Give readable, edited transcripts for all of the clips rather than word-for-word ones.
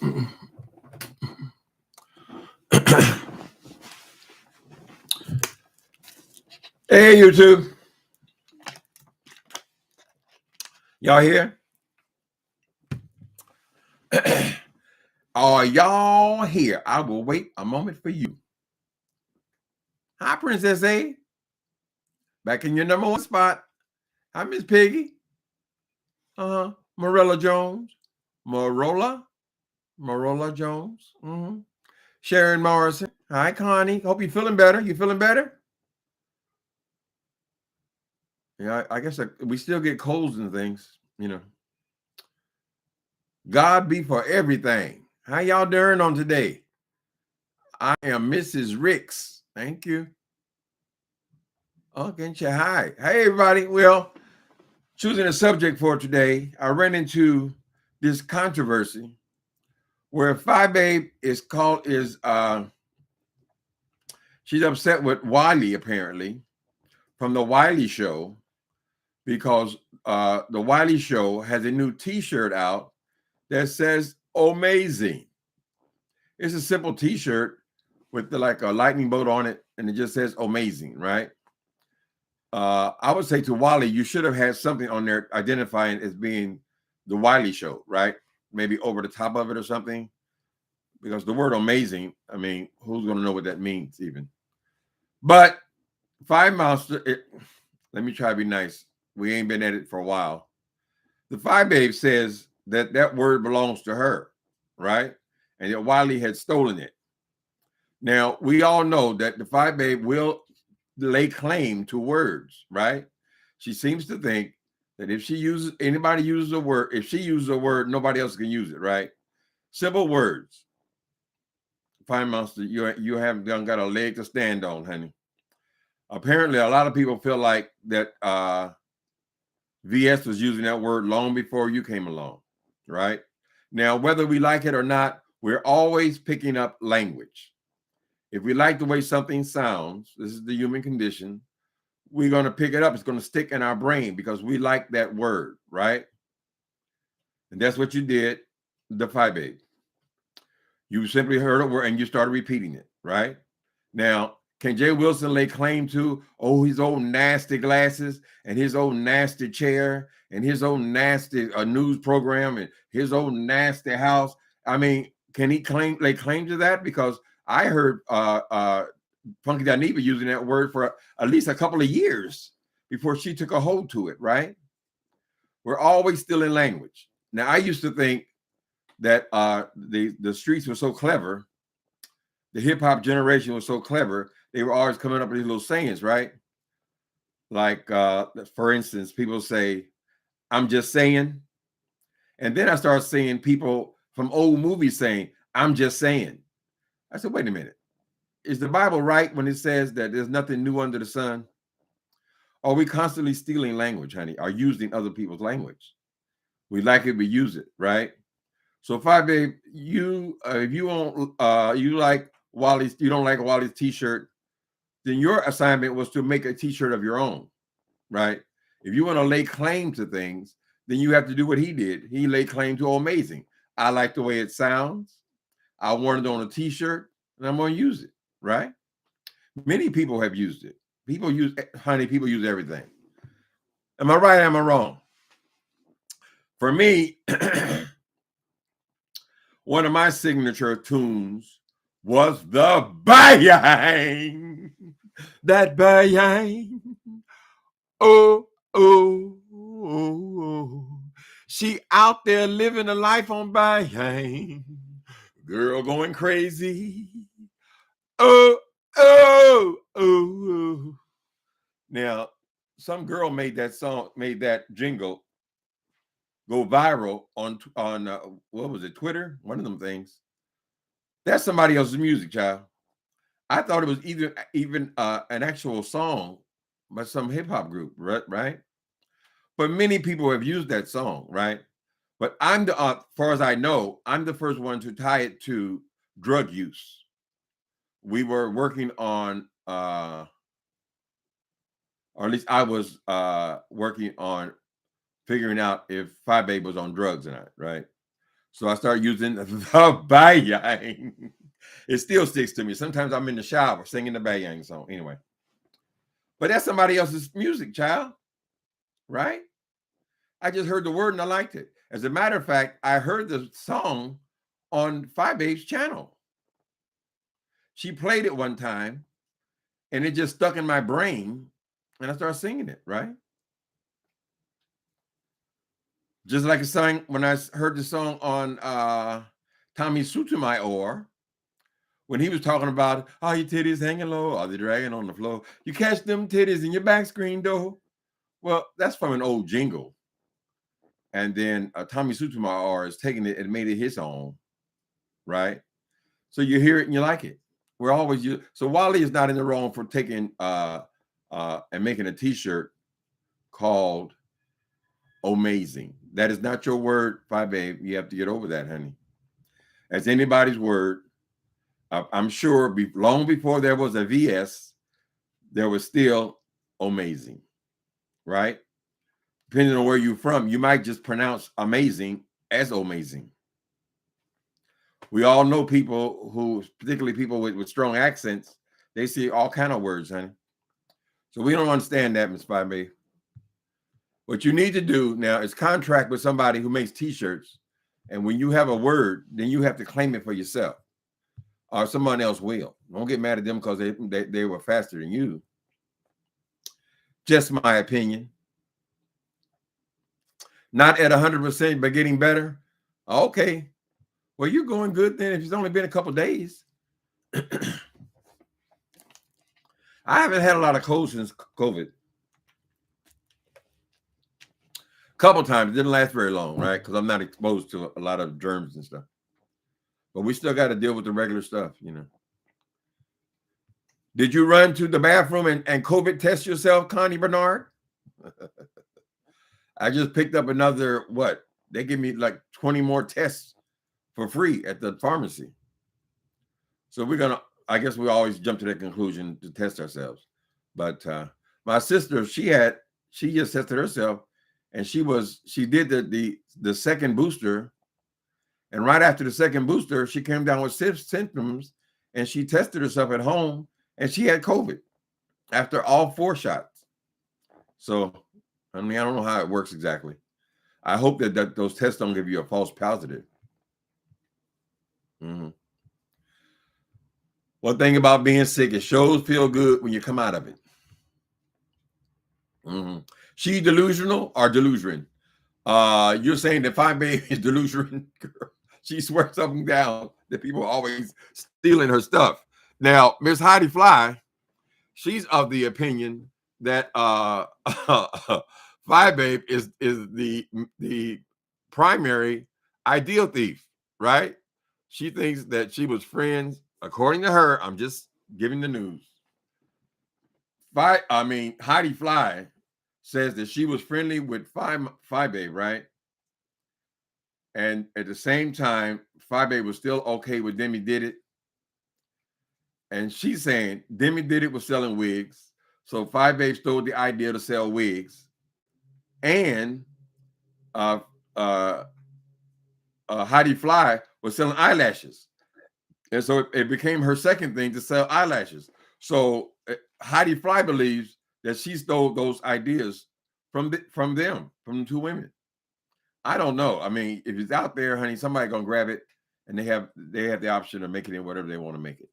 Hey, YouTube. Y'all here? Are y'all here? I will wait a moment for you. Hi, Princess A. Back in your number one spot. Hi, Miss Piggy. Marilla Jones. Marola Jones. Sharon Morrison. Hi, Connie. Hope you're feeling better. You feeling better? Yeah, I guess we still get colds and things, you know. God be for everything. How y'all doing on today? I am Mrs. Ricks. Thank you. Okay, hi. Hey, everybody. Well, choosing a subject for today, I ran into this controversy where Phi Babe she's upset with Wiley, apparently, from the Wiley Show, because the Wiley Show has a new T-shirt out that says "OMAZING." It's a simple T-shirt with like a lightning bolt on it, and it just says "OMAZING," right? I would say to Wiley, you should have had something on there identifying as being the Wiley Show, right? Maybe over the top of it or something. Because the word "amazing," I mean, who's going to know what that means even? But Five Monster, let me try to be nice. We ain't been at it for a while. The Five Babe says that that word belongs to her, right? And that Wiley had stolen it. Now, we all know that the Five Babe will lay claim to words, right? She seems to think that if she uses a word, if she uses a word, nobody else can use it, right? Simple words. Fine Monster, you haven't got a leg to stand on, honey. Apparently, a lot of people feel like that VS was using that word long before you came along, right? Now, whether we like it or not, we're always picking up language. If we like the way something sounds, this is the human condition, we're going to pick it up. It's going to stick in our brain because we like that word, right? And that's what you did, the Phi Babe. You simply heard a word and you started repeating it, right? Now, can Jay Wilson lay claim to, his old nasty glasses and his old nasty chair and his old nasty news program and his old nasty house? I mean, can he lay claim to that? Because I heard Funky Dineva using that word for at least a couple of years before she took a hold to it, right? We're always still in language. Now, I used to think that the streets were so clever, the hip-hop generation was so clever, they were always coming up with these little sayings, right? Like, for instance, people say, "I'm just saying." And then I started seeing people from old movies saying, "I'm just saying." I said, wait a minute. Is the Bible right when it says that there's nothing new under the sun? Are we constantly stealing language, honey, or using other people's language? We like it, we use it, right? So, Phi Babe, if you don't you like Wally's, you don't like Wally's T-shirt, then your assignment was to make a T-shirt of your own, right? If you want to lay claim to things, then you have to do what he did. He laid claim to "amazing." I like the way it sounds. I want it on a T-shirt, and I'm going to use it, right? Many people have used it. People use everything. Am I right? Am I wrong? For me, one of my signature tunes was the Bang. That Bang. Oh, oh, oh, oh. She out there living a life on Bang. Girl going crazy. Oh, oh, oh, oh. Now, some girl made that jingle go viral on what was it, Twitter? One of them things. That's somebody else's music, child. I thought it was even an actual song by some hip hop group, right? But many people have used that song, right? But I'm as far as I know, I'm the first one to tie it to drug use. We were working on, or at least I was working on figuring out if Phi Babe was on drugs or not, right? So I started using the bayang. It still sticks to me. Sometimes I'm in the shower singing the bayang song. Anyway, but that's somebody else's music, child, right? I just heard the word and I liked it. As a matter of fact, I heard the song on Phi Babe's channel. She played it one time and it just stuck in my brain and I started singing it, right? Just like a song when I heard the song on Tommy Sotomayor, when he was talking about all your titties hanging low, or the dragging on the floor. You catch them titties in your back screen door. Well, that's from an old jingle. And then Tommy Sotomayor is taking it and made it his own, right? So you hear it and you like it. We're always so Wally is not in the wrong for taking and making a T-shirt called OMAZING. That is not your word, Phi Babe. You have to get over that, honey. As anybody's word, I'm sure long before there was a VS, there was still OMAZING, right? Depending on where you're from, you might just pronounce amazing as OMAZING. We all know people who, particularly people with strong accents, they see all kind of words, honey. So we don't understand that, Ms. Phi Babe. What you need to do now is contract with somebody who makes T-shirts, and when you have a word, then you have to claim it for yourself, or someone else will. Don't get mad at them because they were faster than you. Just my opinion. Not at 100%, but getting better. Okay. Well, you're going good then if it's only been a couple of days. I haven't had a lot of colds since COVID. Couple times. It didn't last very long, right? Because I'm not exposed to a lot of germs and stuff. But we still got to deal with the regular stuff, you know. Did you run to the bathroom and COVID test yourself, Connie Bernard? I just picked up another, what? They give me like 20 more tests for free at the pharmacy. So we're going to, I guess we always jump to that conclusion to test ourselves. But my sister, she just tested herself. And she did the second booster, and right after the second booster, she came down with symptoms, and she tested herself at home, and she had COVID after all 4 shots. So, I mean, I don't know how it works exactly. I hope that those tests don't give you a false positive. One thing about being sick, it sure feel good when you come out of it. She delusional or delusion? You're saying that Phi Babe is delusion? She swears something down that people are always stealing her stuff. Now, Miss Heidi Fly, she's of the opinion that Phi Babe is the primary ideal thief, right? She thinks that she was friends. According to her, I'm just giving the news. Heidi Fly says that she was friendly with Phi Babe, right? And at the same time, Phi Babe was still okay with Demi Did It. And she's saying Demi Did It was selling wigs. So Phi Babe stole the idea to sell wigs. And Heidi Fly was selling eyelashes. And so it became her second thing to sell eyelashes. So Heidi Fly believes that she stole those ideas from the 2 women. I don't know. I mean, if it's out there, honey, somebody gonna grab it, and they have the option of making it whatever they want to make it.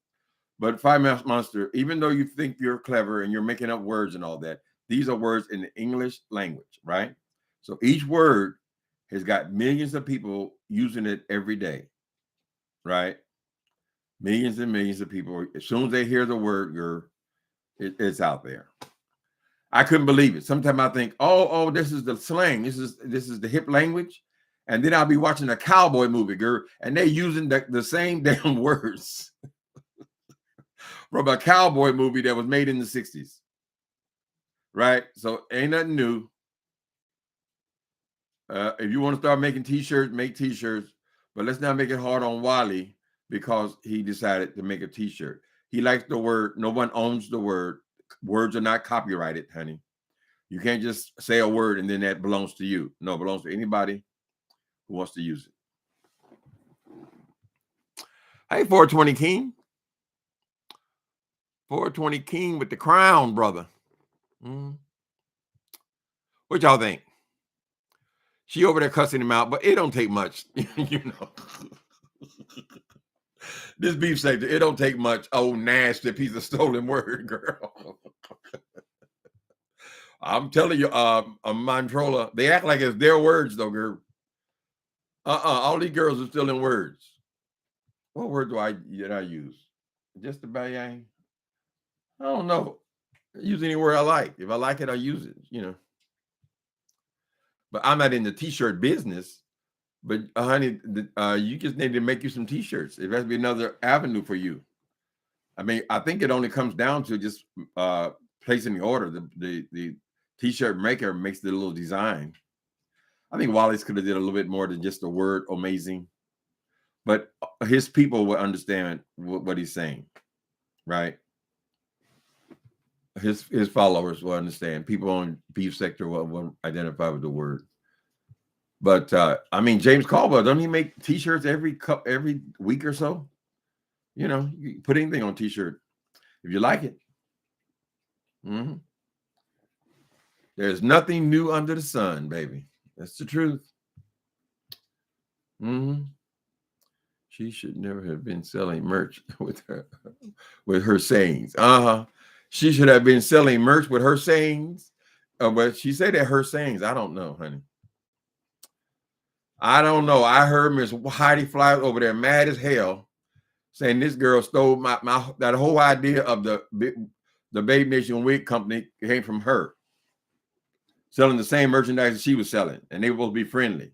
But Phi Monster, even though you think you're clever and you're making up words and all that, these are words in the English language, right? So each word has got millions of people using it every day, right? Millions and millions of people. As soon as they hear the word, it's out there. I couldn't believe it. Sometimes I think, oh, this is the slang. This is the hip language. And then I'll be watching a cowboy movie, girl, and they're using the same damn words from a cowboy movie that was made in the 60s. Right? So ain't nothing new. If you want to start making T-shirts, make T-shirts. But let's not make it hard on Wally because he decided to make a T-shirt. He likes the word. No one owns the word. Words are not copyrighted, honey. You can't just say a word and then that belongs to you. No, it belongs to anybody who wants to use it. Hey, 420 King. 420 King with the crown, brother. What y'all think? She over there cussing him out, but it don't take much, you know. This beef sector, it don't take much. Oh, nasty piece of stolen word, girl. I'm telling you, Montrola, they act like it's their words, though, girl. All these girls are stealing words. What word did I use? Just about yang? I don't know. I use any word I like. If I like it, I use it, you know. But I'm not in the t-shirt business. But honey, you just need to make you some t-shirts. It has to be another avenue for you. I mean, I think it only comes down to just placing the order. The t-shirt maker makes the little design. I think Wallace could have did a little bit more than just the word amazing, but his people will understand what he's saying, right? His followers will understand. People on beef sector will identify with the word. But I mean, James Caldwell, don't he make t-shirts every week or so? You know, you put anything on t-shirt if you like it. There's nothing new under the sun, baby. That's the truth. She should never have been selling merch with her sayings. She should have been selling merch with her sayings. But she said that her sayings. I don't know, honey. I don't know. I heard Miss Heidi Fly over there mad as hell, saying this girl stole that whole idea of the Babe Nation wig company came from her. Selling the same merchandise that she was selling, and they were supposed to be friendly.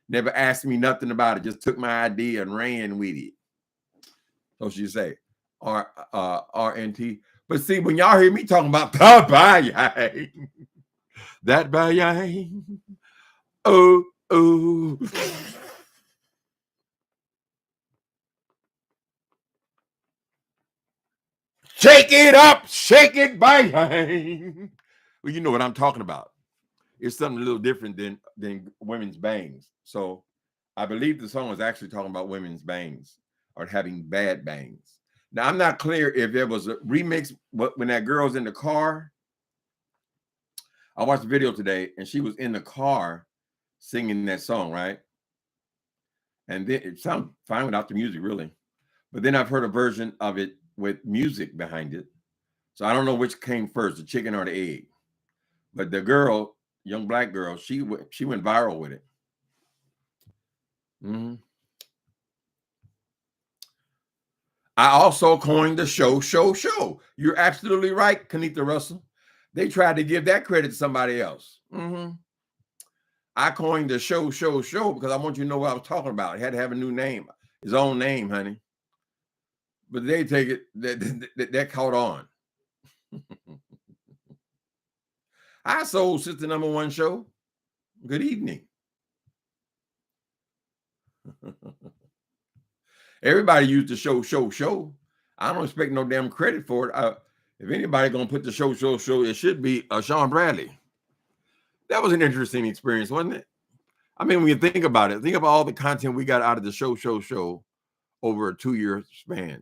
Never asked me nothing about it. Just took my idea and ran with it. So she say, RNT. But see, when y'all hear me talking about that bayang, oh. Shake it up, shake it, bayang. Well, you know what I'm talking about. It's something a little different than women's bangs. So I believe the song was actually talking about women's bangs or having bad bangs. Now, I'm not clear if there was a remix when that girl's in the car. I watched the video today, and she was in the car singing that song, right? And then it sounded fine without the music, really. But then I've heard a version of it with music behind it. So I don't know which came first, the chicken or the egg. But the girl, young black girl, she went viral with it. I also coined the show. You're absolutely right, Kanita Russell. They tried to give that credit to somebody else. I coined the show because I want you to know what I was talking about. It had to have a new name, his own name, honey. But they take it that caught on. I sold Sister Number One show. Good evening. Everybody used the show. I don't expect no damn credit for it. If anybody gonna put the show, it should be Sean Bradley. That was an interesting experience, wasn't it? I mean, when you think about it, think about all the content we got out of the show over a 2-year span.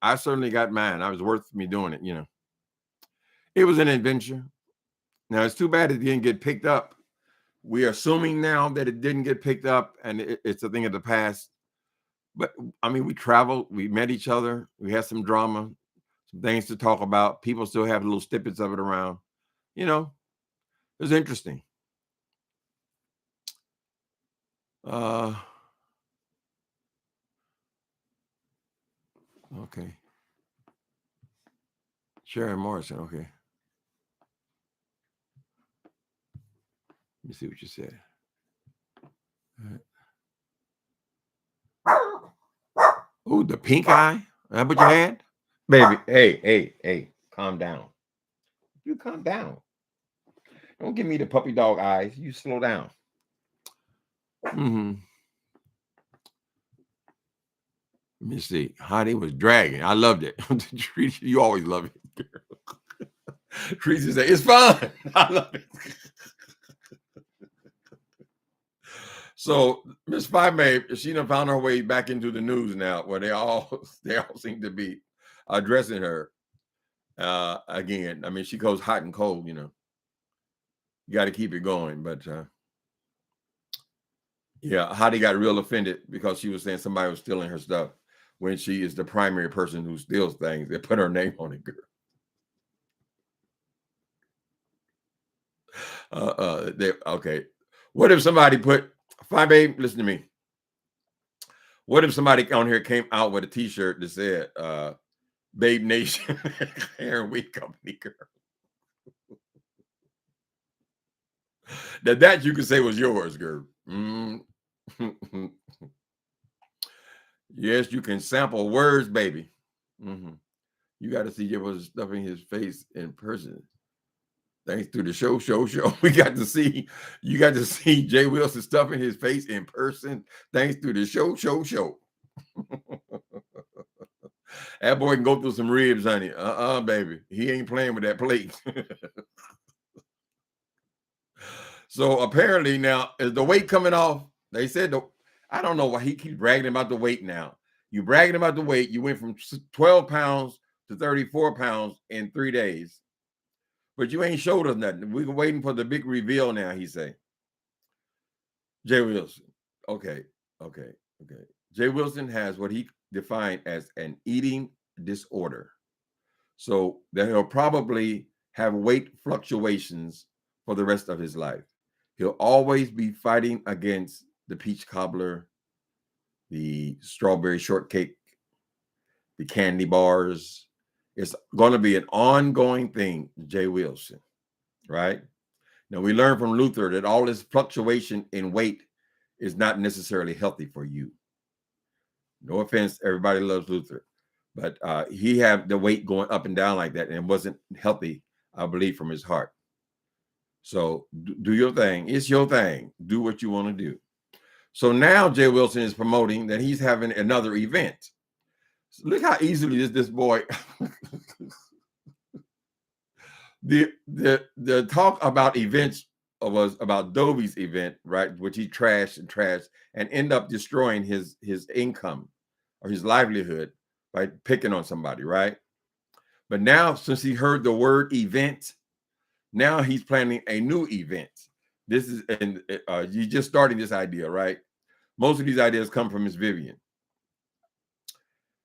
I certainly got mine. I was worth me doing it, you know. It was an adventure. Now, it's too bad it didn't get picked up. We are assuming now that it didn't get picked up and it's a thing of the past. But, I mean, we traveled. We met each other. We had some drama, some things to talk about. People still have little snippets of it around. You know, it was interesting. Okay. Sharon Morrison, okay. Let me see what you said. Oh, the pink eye? Is that what you had? Baby, hey, calm down. You calm down. Don't give me the puppy dog eyes. You slow down. Let me see. Heidi was dragging. I loved it. You always love it. Tracy said, it's fun. I love it. So Miss Five May, she done found her way back into the news now, where they all seem to be addressing her again. I mean, she goes hot and cold, you know. You got to keep it going, but yeah, Hottie got real offended because she was saying somebody was stealing her stuff when she is the primary person who steals things. They put her name on it, girl. Okay. What if somebody put Five Babe? Listen to me. What if somebody on here came out with a T-shirt that said "Babe Nation Hair and Wig Company"? Girl, that you could say was yours, girl. Yes, you can sample words, baby. You got to see Jay Wilson stuffing his face in person. Thanks to the show. We got to see, you got to see Jay Wilson stuffing his face in person. Thanks to the show. That boy can go through some ribs, honey. Baby. He ain't playing with that plate. So apparently now, is the weight coming off? They said, I don't know why he keeps bragging about the weight now. You bragging about the weight. You went from 12 pounds to 34 pounds in 3 days. But you ain't showed us nothing. We're waiting for the big reveal now, he say. Jay Wilson. Okay. Jay Wilson has what he defined as an eating disorder. So that he'll probably have weight fluctuations for the rest of his life. He'll always be fighting against the peach cobbler, the strawberry shortcake, the candy bars. It's going to be an ongoing thing, Jay Wilson, right? Now, we learned from Luther that all this fluctuation in weight is not necessarily healthy for you. No offense, everybody loves Luther, but he had the weight going up and down like that, and it wasn't healthy, I believe, from his heart. So do your thing. It's your thing. Do what you want to do. So now Jay Wilson is promoting that he's having another event. So look how easily this boy. The talk about events was about Dovey's event, right? Which he trashed and end up destroying his income or his livelihood by picking on somebody, right? But now, since he heard the word event, now he's planning a new event. This is, and he's just starting this idea, right? Most of these ideas come from Miss Vivian.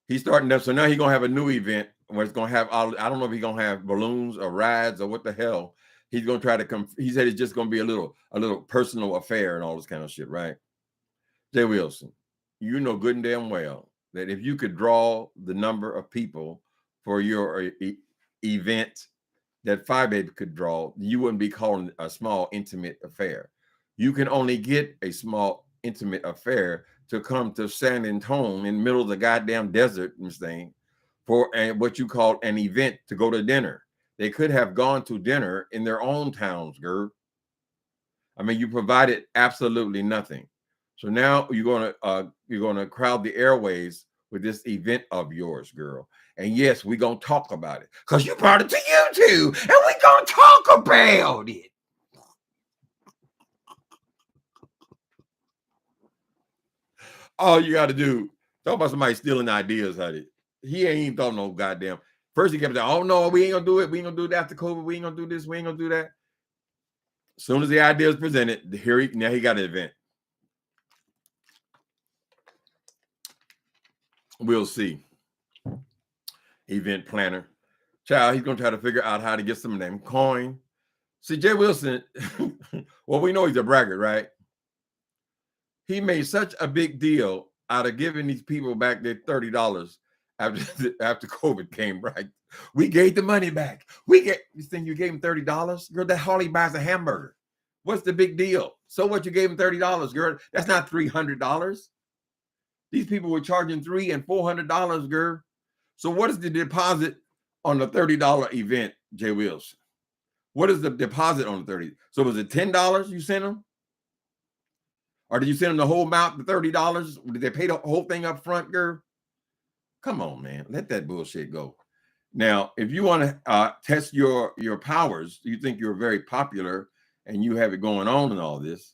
He's starting up, so now he's gonna have a new event where it's gonna have all. I don't know if he's gonna have balloons or rides or what the hell. He's gonna try to come. He said it's just gonna be a little personal affair and all this kind of shit, right? Jay Wilson, you know good and damn well that if you could draw the number of people for your event that Five Baby could draw, you wouldn't be calling a small intimate affair. You can only get a small intimate affair to come to San Antonio in the middle of the goddamn desert, Miss Thing, for what you call an event to go to dinner. They could have gone to dinner in their own towns, girl. I mean, you provided absolutely nothing. So now you're gonna crowd the airways with this event of yours, girl. And yes, we're gonna talk about it because you brought it to YouTube, and we're gonna talk about it. All you got to do, talk about somebody stealing ideas, honey. He ain't even thought no goddamn. First he kept saying, "Oh no, we ain't gonna do it. We ain't gonna do it after COVID. We ain't gonna do this. We ain't gonna do that." As soon as the idea is presented, now he got an event. We'll see. Event planner. Child, he's gonna try to figure out how to get some of them coin. See, Jay Wilson, well, we know he's a braggart, right? He made such a big deal out of giving these people back their $30 after COVID came, right? We gave the money back. You think you gave him $30? Girl, that hardly buys a hamburger. What's the big deal? So what, you gave him $30, girl? That's not $300. These people were charging $300 and $400, girl. So what is the deposit on the $30 event, Jay Wilson? What is the deposit on the 30? So was it $10 you sent them? Or did you send them the whole amount, the $30? Did they pay the whole thing up front, girl? Come on, man. Let that bullshit go. Now, if you want to test your powers, you think you're very popular and you have it going on and all this,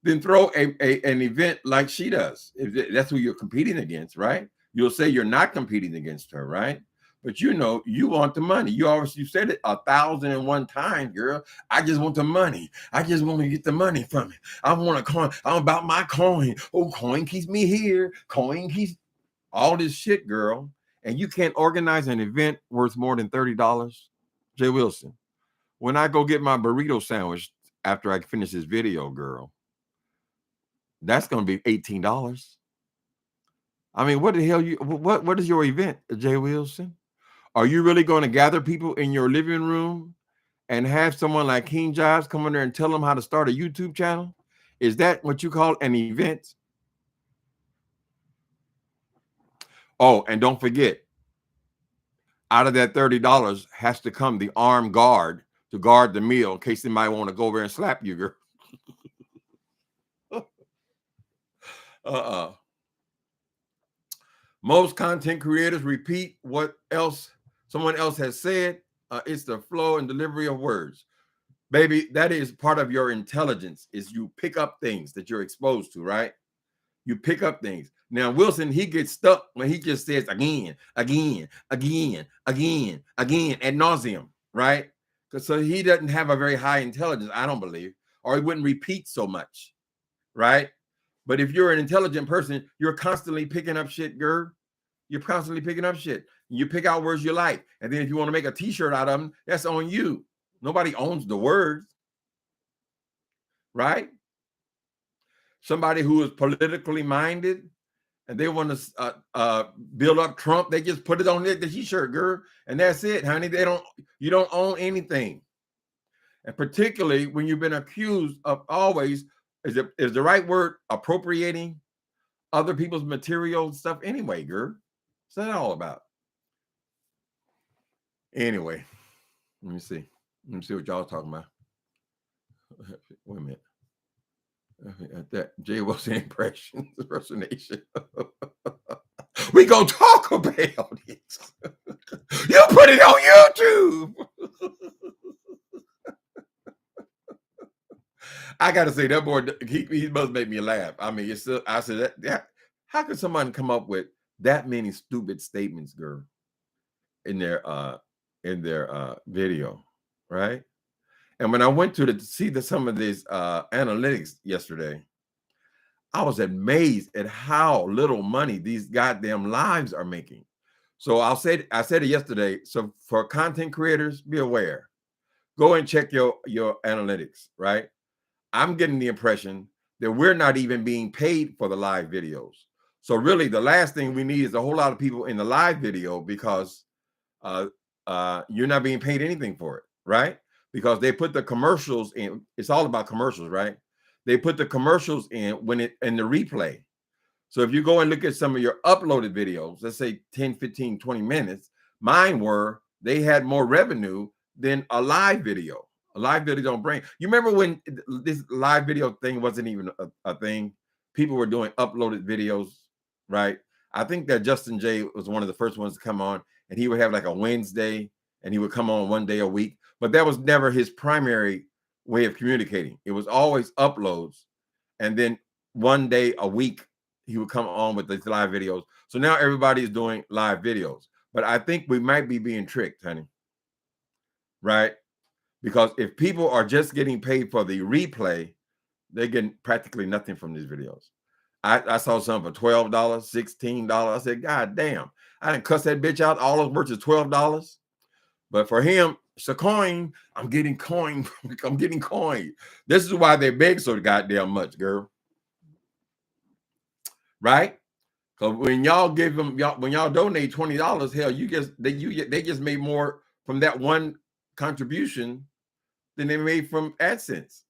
then throw an event like she does. If that's who you're competing against, right? You'll say you're not competing against her, right? But you know, you want the money. You said it 1,001 times, girl. I just want the money. I just want to get the money from it. I want a coin. I'm about my coin. Oh, coin keeps me here. Coin keeps all this shit, girl. And you can't organize an event worth more than $30. Jay Wilson, when I go get my burrito sandwich after I finish this video, girl, that's going to be $18. I mean, what the hell what is your event, Jay Wilson? Are you really going to gather people in your living room and have someone like King Jobs come in there and tell them how to start a YouTube channel? Is that what you call an event? Oh, and don't forget, out of that $30 has to come the armed guard to guard the meal in case they might want to go over and slap you, girl. Most content creators repeat what else someone else has said. It's the flow and delivery of words. Baby, that is part of your intelligence, is you pick up things that you're exposed to, right? You pick up things. Now, Wilson, he gets stuck when he just says again, again, again, again, again, ad nauseum, right? So he doesn't have a very high intelligence, I don't believe, or he wouldn't repeat so much, right? But if you're an intelligent person, you're constantly picking up shit, girl. You're constantly picking up shit. You pick out words you like. And then if you want to make a t-shirt out of them, that's on you. Nobody owns the words, right? Somebody who is politically minded and they want to build up Trump, they just put it on the t-shirt, girl. And that's it, honey. You don't own anything. And particularly when you've been accused of always, is the right word, appropriating other people's material stuff anyway, girl. What's that all about? Anyway, let me see. Let me see what y'all talking about. Wait a minute. That Jay Wilson impersonation. We gonna talk about it. You put it on YouTube. I gotta say that boy, he must make me laugh. I mean, it's still, I said that how could someone come up with that many stupid statements, girl, in their video, right? And when I went to see some of these analytics yesterday, I was amazed at how little money these goddamn lives are making. So I said it yesterday. So for content creators, be aware. Go and check your analytics, right? I'm getting the impression that we're not even being paid for the live videos. So really, the last thing we need is a whole lot of people in the live video because you're not being paid anything for it, right? Because they put the commercials in. It's all about commercials, right? They put the commercials in in the replay. So if you go and look at some of your uploaded videos, let's say 10, 15, 20 minutes, they had more revenue than a live video. A live video don't bring. You remember when this live video thing wasn't even a thing? People were doing uploaded videos, right? I think that Justin Jay was one of the first ones to come on, and he would have like a Wednesday, and he would come on one day a week. But that was never his primary way of communicating. It was always uploads, and then one day a week he would come on with these live videos. So now everybody's doing live videos. But I think we might be being tricked, honey. Right? Because if people are just getting paid for the replay, they're getting practically nothing from these videos. I saw some for $12, $16. I said, God damn, I didn't cuss that bitch out. All those words is $12. But for him, it's a coin. I'm getting coin. I'm getting coin. This is why they beg so goddamn much, girl. Right? Because when y'all give them, when y'all donate $20, hell, they just made more from that one contribution than they made from AdSense.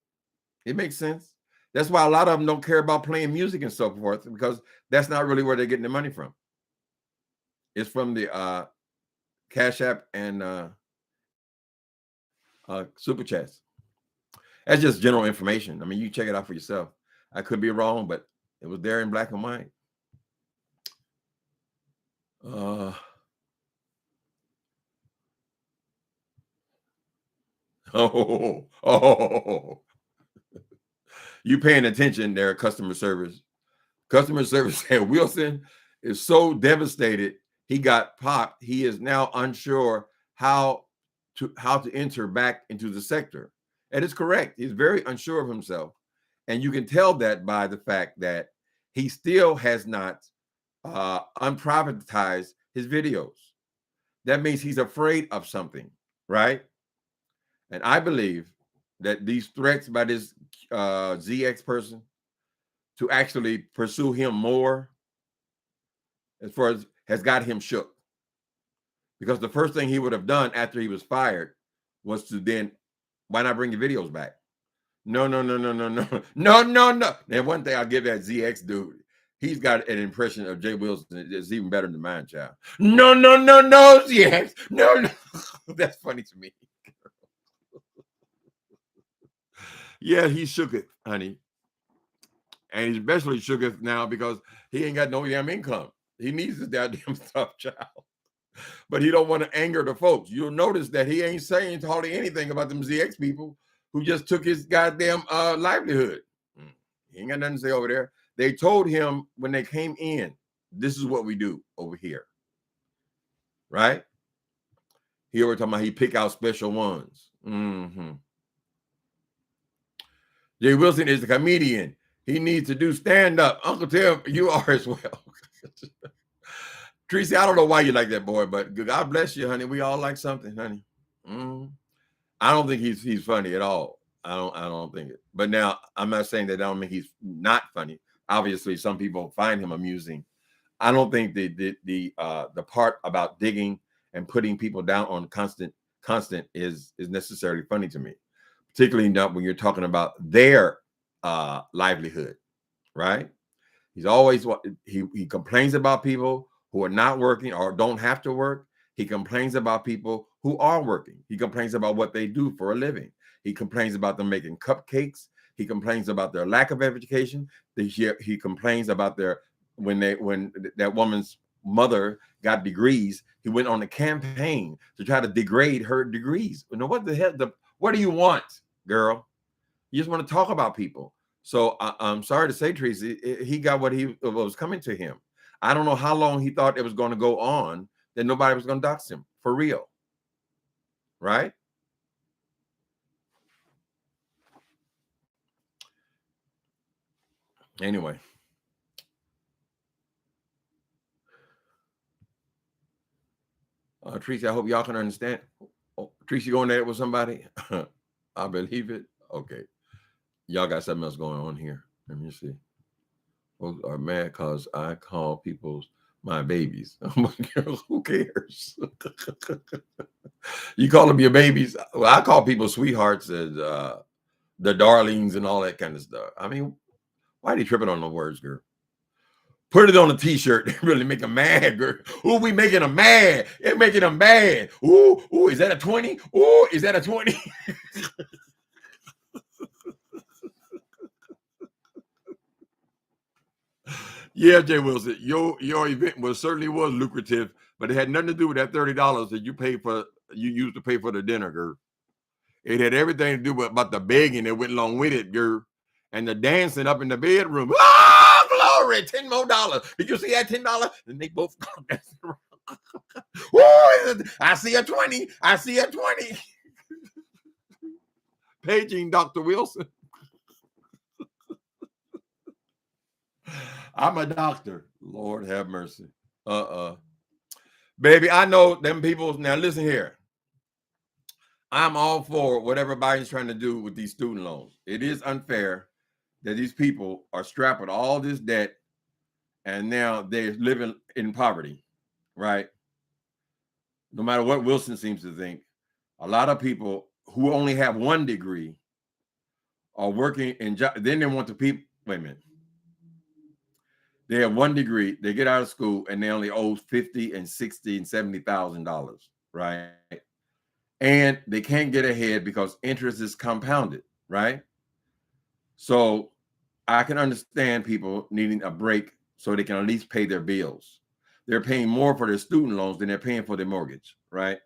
It makes sense. That's why a lot of them don't care about playing music and so forth, because that's not really where they're getting the money from. It's from the Cash App and Super Chats. That's just general information. I mean, you check it out for yourself. I could be wrong, but it was there in black and white. Oh. You paying attention there, customer service. Customer service said Wilson is so devastated. He got popped. He is now unsure how to enter back into the sector. And it's correct. He's very unsure of himself. And you can tell that by the fact that he still has not unprivatized his videos. That means he's afraid of something, right? And I believe that these threats by this ZX person to actually pursue him more as far as has got him shook. Because the first thing he would have done after he was fired was to then, why not bring your videos back? No. And one thing I'll give that ZX dude, he's got an impression of Jay Wilson that's even better than mine, child. No, ZX. No. That's funny to me. Yeah, he shook it, honey. And he's especially shook it now because he ain't got no damn income. He needs this goddamn stuff, child. But he don't want to anger the folks. You'll notice that he ain't saying hardly anything about them ZX people who just took his goddamn livelihood. He ain't got nothing to say over there. They told him when they came in, this is what we do over here. Right? Here we're talking about he pick out special ones. Jay Wilson is a comedian. He needs to do stand-up. Uncle Tim, you are as well. Tracy, I don't know why you like that boy, but God bless you, honey. We all like something, honey. I don't think he's funny at all. I don't think it. But now I'm not saying that I don't mean he's not funny. Obviously, some people find him amusing. I don't think the part about digging and putting people down on constant is necessarily funny to me, particularly not when you're talking about their livelihood, right? He's always he complains about people who are not working or don't have to work. He complains about people who are working. He complains about what they do for a living. He complains about them making cupcakes. He complains about their lack of education. He complains about when that woman's mother got degrees, he went on a campaign to try to degrade her degrees. You know, what the hell? What do you want, girl? You just want to talk about people. So I'm sorry to say, Tracy, he got what was coming to him. I don't know how long he thought it was going to go on, that nobody was going to dox him for real. Right? Anyway. Tracy, I hope y'all can understand. Oh, Tracy going at it with somebody? I believe it. Okay. Y'all got something else going on here. Let me see. Folks are mad because I call people my babies. Who cares? You call them your babies. Well, I call people sweethearts and the darlings and all that kind of stuff. I mean, why are they tripping on the words, girl? Put it on a t-shirt. Really make them mad, girl. Ooh, we making them mad. It's making them mad. Ooh, is that a 20? Ooh, is that a 20? Yeah, Jay Wilson, your event certainly was lucrative, but it had nothing to do with that $30 that you used to pay for the dinner, girl. It had everything to do with about the begging that went along with it, girl, and the dancing up in the bedroom. Ah, glory! $10 more. Did you see that $10? And they both go dancing around. Ooh, I see a 20. I see a 20. Paging Dr. Wilson. I'm a doctor. Lord have mercy. Baby, I know them people. Now listen here. I'm all for what everybody's trying to do with these student loans. It is unfair that these people are strapped with all this debt and now they're living in poverty, right? No matter what Wilson seems to think, a lot of people who only have one degree are working in jobs. Then they want the people, wait a minute. They have one degree, they get out of school, and they only owe $50,000 and $60,000 and $70,000, right? And they can't get ahead because interest is compounded, right? So I can understand people needing a break so they can at least pay their bills. They're paying more for their student loans than they're paying for their mortgage, right?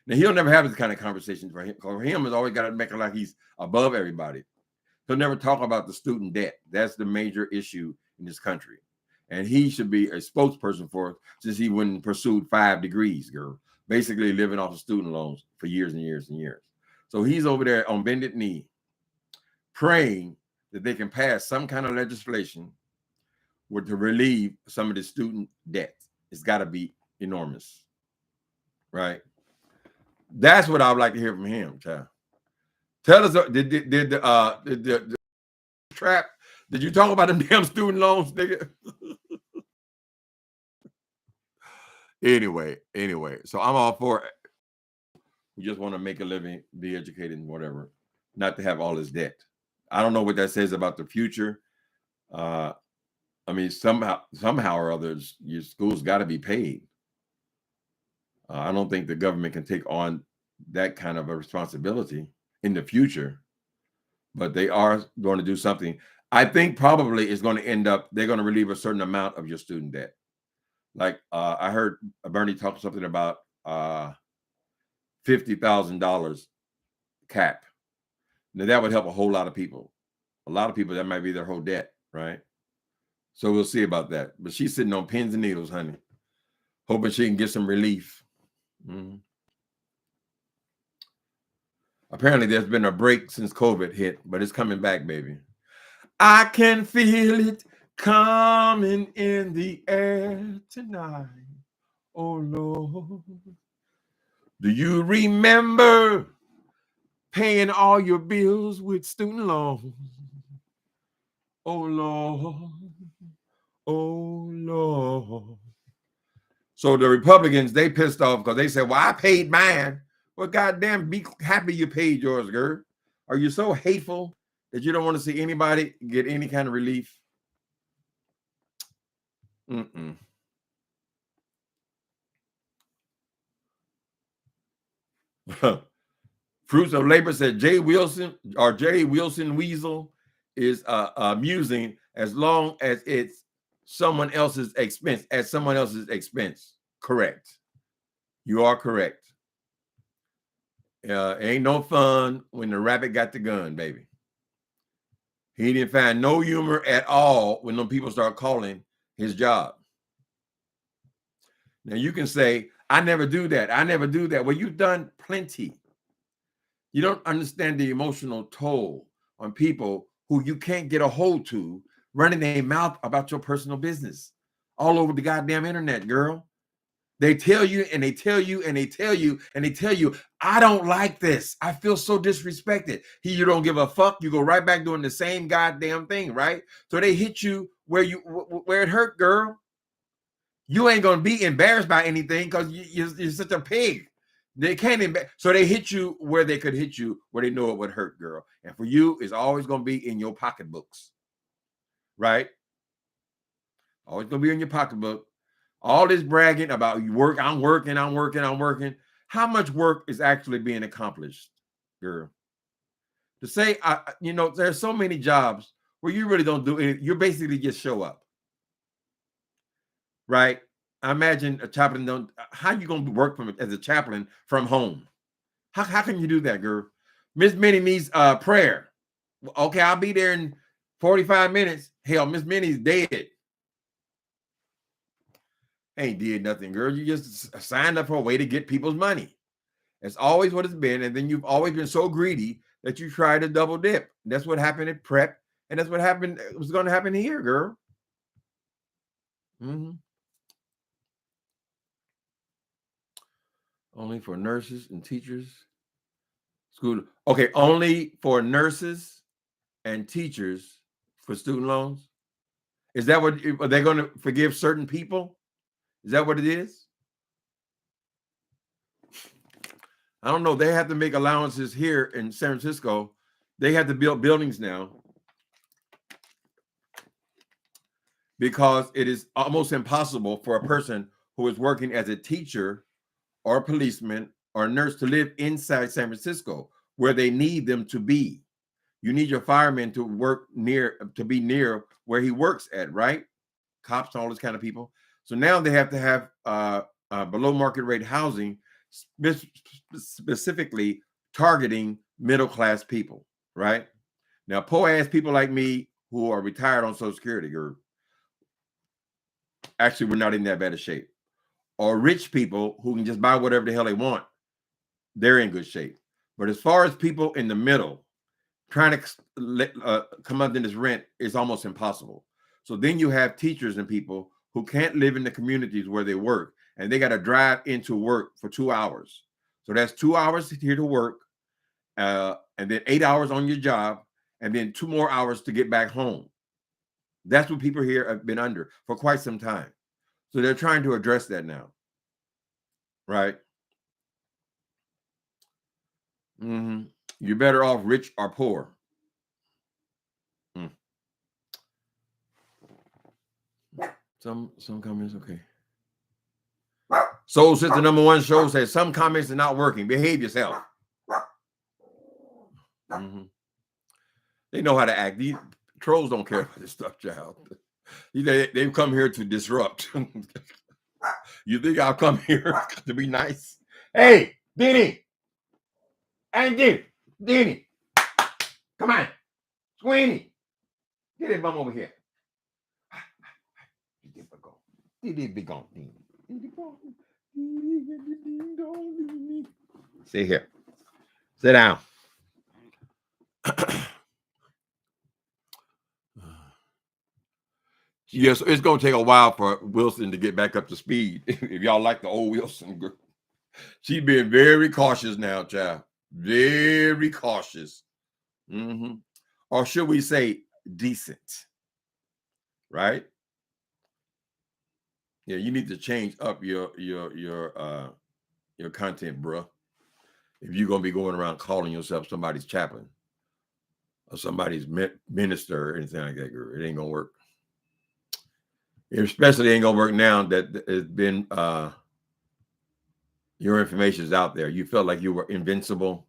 Now, he'll never have this kind of conversation for him. For him, it's always got to make it like he's above everybody. He'll never talk about the student debt. That's the major issue in this country. And he should be a spokesperson for it, since he wouldn't pursued 5 degrees, girl. Basically living off of student loans for years and years and years. So he's over there on bended knee, praying that they can pass some kind of legislation to relieve some of the student debt. It's got to be enormous, right? That's what I would like to hear from him, child. Tell us, did the trap? Did you talk about them damn student loans, nigga? Anyway, so I'm all for it. We just want to make a living, be educated, and whatever, not to have all this debt. I don't know what that says about the future. I mean, somehow or others, your school's got to be paid. I don't think the government can take on that kind of a responsibility in the future, but they are going to do something. I think probably it's going to end up, they're going to relieve a certain amount of your student debt. Like I heard Bernie talk something about $50,000 cap. Now that would help a whole lot of people. A lot of people, that might be their whole debt, right? So we'll see about that. But she's sitting on pins and needles, honey, hoping she can get some relief. Mm-hmm. Apparently there's been a break since COVID hit, but it's coming back, baby. I can feel it coming in the air tonight. Oh, Lord. Do you remember paying all your bills with student loans? Oh, Lord. Oh, Lord. So the Republicans, they pissed off because they said, well, I paid mine. Well, goddamn, be happy you paid yours, girl. Are you so hateful that you don't want to see anybody get any kind of relief? Fruits of Labor said Jay Wilson Weasel is amusing as long as it's someone else's expense, at someone else's expense. Correct. You are correct. Ain't no fun when the rabbit got the gun, baby. He didn't find no humor at all when them people start calling his job. Now you can say, I never do that. I never do that. Well, you've done plenty. You don't understand the emotional toll on people who you can't get a hold to, running their mouth about your personal business all over the goddamn internet, girl. They tell you and they tell you and they tell you and they tell you, I don't like this. I feel so disrespected. You don't give a fuck. You go right back doing the same goddamn thing, right? So they hit you where it hurt, girl. You ain't gonna be embarrassed by anything because you're such a pig. They can't so they hit you where they could hit you, where they know it would hurt, girl. And for you, it's always gonna be in your pocketbooks, right? Always gonna be in your pocketbook. All this bragging about you work, I'm working. How much work is actually being accomplished, girl? To say, there's so many jobs where you really don't do anything. You basically just show up, right? I imagine a chaplain how you gonna work as a chaplain from home? How can you do that, girl? Miss Minnie needs prayer. Okay, I'll be there in 45 minutes. Hell, Miss Minnie's dead. Ain't did nothing, girl. You just signed up for a way to get people's money. It's always what it's been. And then you've always been so greedy that you try to double dip. And that's what happened at prep. And that's what happened. It was going to happen here, girl. Only for nurses and teachers. School. Okay, only for nurses and teachers for student loans. Is that what are they going to forgive certain people? Is that what it is? I don't know. They have to make allowances here in San Francisco. They have to build buildings now because it is almost impossible for a person who is working as a teacher or a policeman or a nurse to live inside San Francisco where they need them to be. You need your fireman to be near where he works at, right? Cops, all this kind of people. So now they have to have below market rate housing, specifically targeting middle class people, right? Now, poor ass people like me who are retired on Social Security, girl, actually, we're not in that bad of shape. Or rich people who can just buy whatever the hell they want, they're in good shape. But as far as people in the middle trying to come under this rent, it's almost impossible. So then you have teachers and people who can't live in the communities where they work, and they got to drive into work for 2 hours. So that's 2 hours here to work, and then 8 hours on your job, and then 2 more hours to get back home. That's what people here have been under for quite some time. So they're trying to address that now, right? You're better off rich or poor. Some comments, okay. Soul Sister #1 show says some comments are not working. Behave yourself. They know how to act. These trolls don't care about this stuff, child. They've come here to disrupt. You think I'll come here to be nice? Hey, Denny! Angie! Denny! Come on! Sweeney! Get that bum over here. Be gone. Stay here. Sit down. Yes, it's going to take a while for Wilson to get back up to speed. If y'all like the old Wilson girl, she's being very cautious now, child. Very cautious. Or should we say decent? Right? Yeah, you need to change up your content, bro. If you're gonna be going around calling yourself somebody's chaplain or somebody's minister or anything like that, girl, it ain't gonna work. It especially ain't gonna work now that it's been your information is out there. You felt like you were invincible.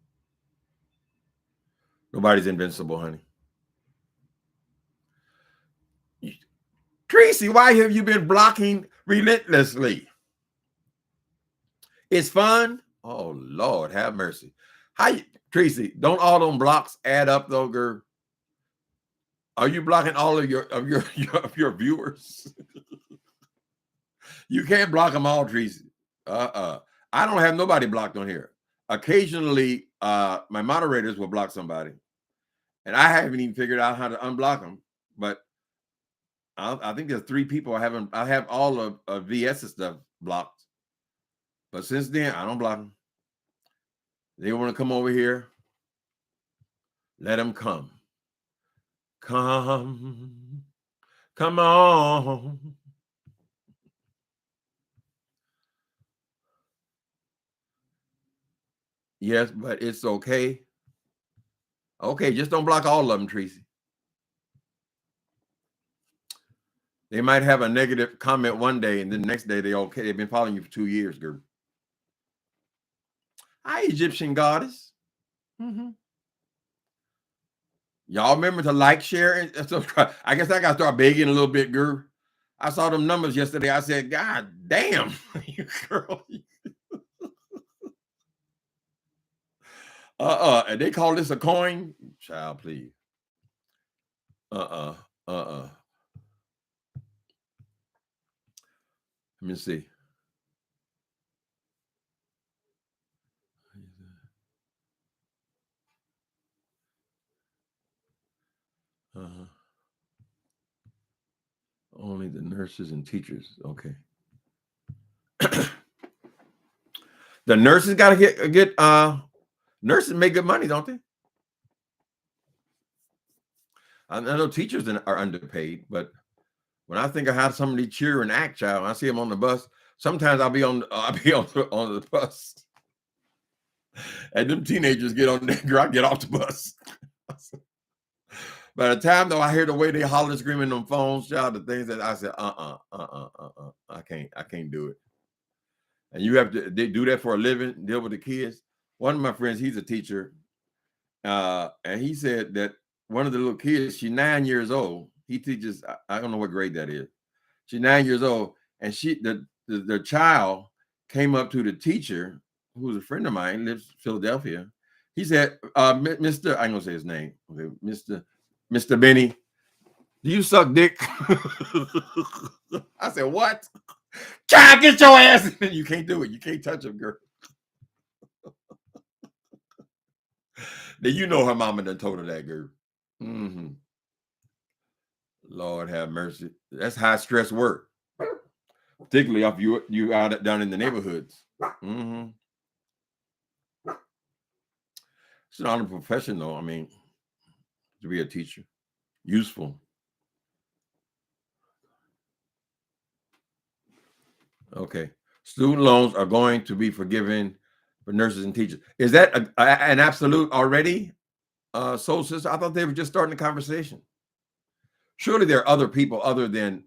Nobody's invincible, honey. Tracy, why have you been blocking relentlessly? It's fun. Oh Lord, have mercy. Tracy, don't all them blocks add up though, girl? Are you blocking all of your viewers? You can't block them all, Tracy. I don't have nobody blocked on here. Occasionally, my moderators will block somebody, and I haven't even figured out how to unblock them. But I think there's 3 people I have all of VS's stuff blocked. But since then, I don't block them. They want to come over here. Let them come. Come on. Yes, but it's okay. Okay, just don't block all of them, Tracy. They might have a negative comment one day, and then the next day they're okay. They've been following you for 2 years, girl. Hi, Egyptian goddess. Y'all remember to like, share, and subscribe. I guess I got to start begging a little bit, girl. I saw them numbers yesterday. I said, God damn, you girl. And they call this a coin? Child, please. Let me see. Only the nurses and teachers. Okay. The nurses got to get nurses make good money, don't they? I know teachers are underpaid, but when I think of how somebody cheer and act, child, I see them on the bus. Sometimes I'll be on the bus, and them teenagers get on there. I get off the bus. By the time though I hear the way they holler and screaming on phones, child, the things that I said, I can't do it. And you have to do that for a living, deal with the kids. One of my friends, he's a teacher, and he said that one of the little kids, she's 9 years old. He teaches, I don't know what grade that is. She's 9 years old, and the child came up to the teacher, who's a friend of mine, lives in Philadelphia. He said, Mr. I'm gonna say his name. Okay, Mr. Benny, do you suck dick? I said, what? Child, get your ass in. You can't do it. You can't touch him, girl. Then you know her mama done told her that, girl. Mm-hmm. Lord have mercy. That's high stress work, particularly if you out down in the neighborhoods. Mm-hmm. It's not a profession, though. I mean, to be a teacher, useful. Okay. Student loans are going to be forgiven for nurses and teachers. Is that an absolute already, Soul Sister? I thought they were just starting the conversation. Surely there are other people other than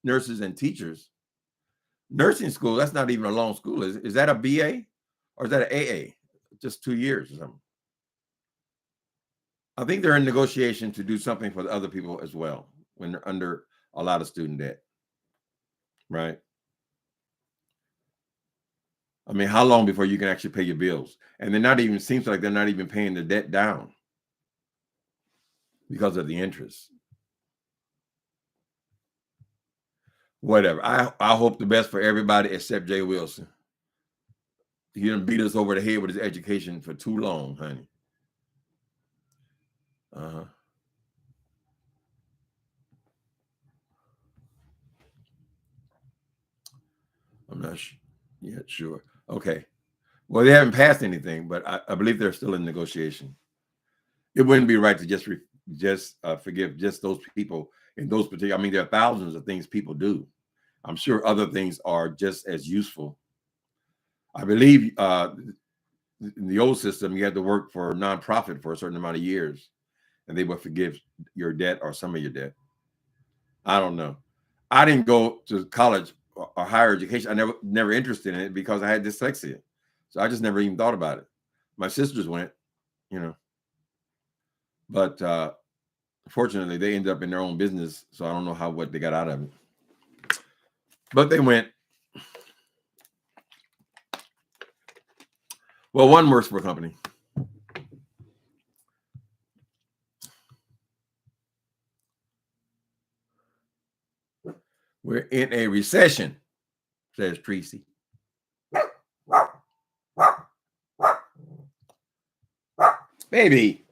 nurses and teachers. Nursing school, that's not even a long school. Is that a BA or is that an AA? Just 2 years or something. I think they're in negotiation to do something for the other people as well when they're under a lot of student debt. Right? I mean, how long before you can actually pay your bills? And seems like they're not even paying the debt down because of the interest. Whatever. I hope the best for everybody except Jay Wilson. He done beat us over the head with his education for too long, honey. Uh-huh. I'm not yet sure. Okay. Well, they haven't passed anything, but I believe they're still in negotiation. It wouldn't be right to just forgive just those people in those particular. I mean, there are thousands of things people do. I'm sure other things are just as useful. I believe in the old system, you had to work for a nonprofit for a certain amount of years, and they would forgive your debt or some of your debt. I don't know. I didn't go to college or higher education. I never interested in it because I had dyslexia. So I just never even thought about it. My sisters went, but fortunately they ended up in their own business. So I don't know what they got out of it. But they went. Well, one works for a company. We're in a recession, says Tracy. Baby.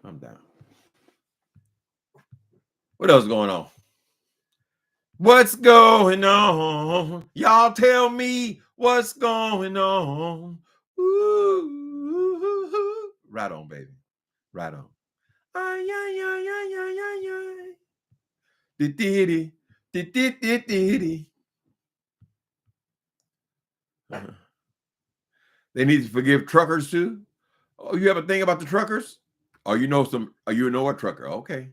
I'm down. What else is going on? What's going on? Y'all tell me what's going on. Ooh, right on, baby. Right on. Ay, ay, ay, ay, ay, ay, ay. Diddy, diddy. They need to forgive truckers too. Oh, you have a thing about the truckers? Oh, you know a trucker? Okay.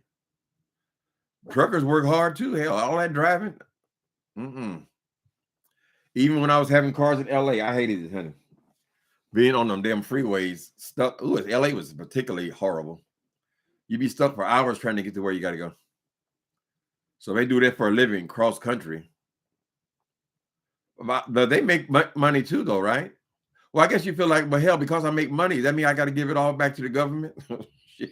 Truckers work hard too. Hell, all that driving. Even when I was having cars in LA, I hated it, honey. Being on them damn freeways, stuck. Ooh, LA was particularly horrible. You'd be stuck for hours trying to get to where you got to go. So they do that for a living, cross country. But they make money too, though, right? Well, I guess you feel like, well, hell, because I make money, that means I got to give it all back to the government. Shit.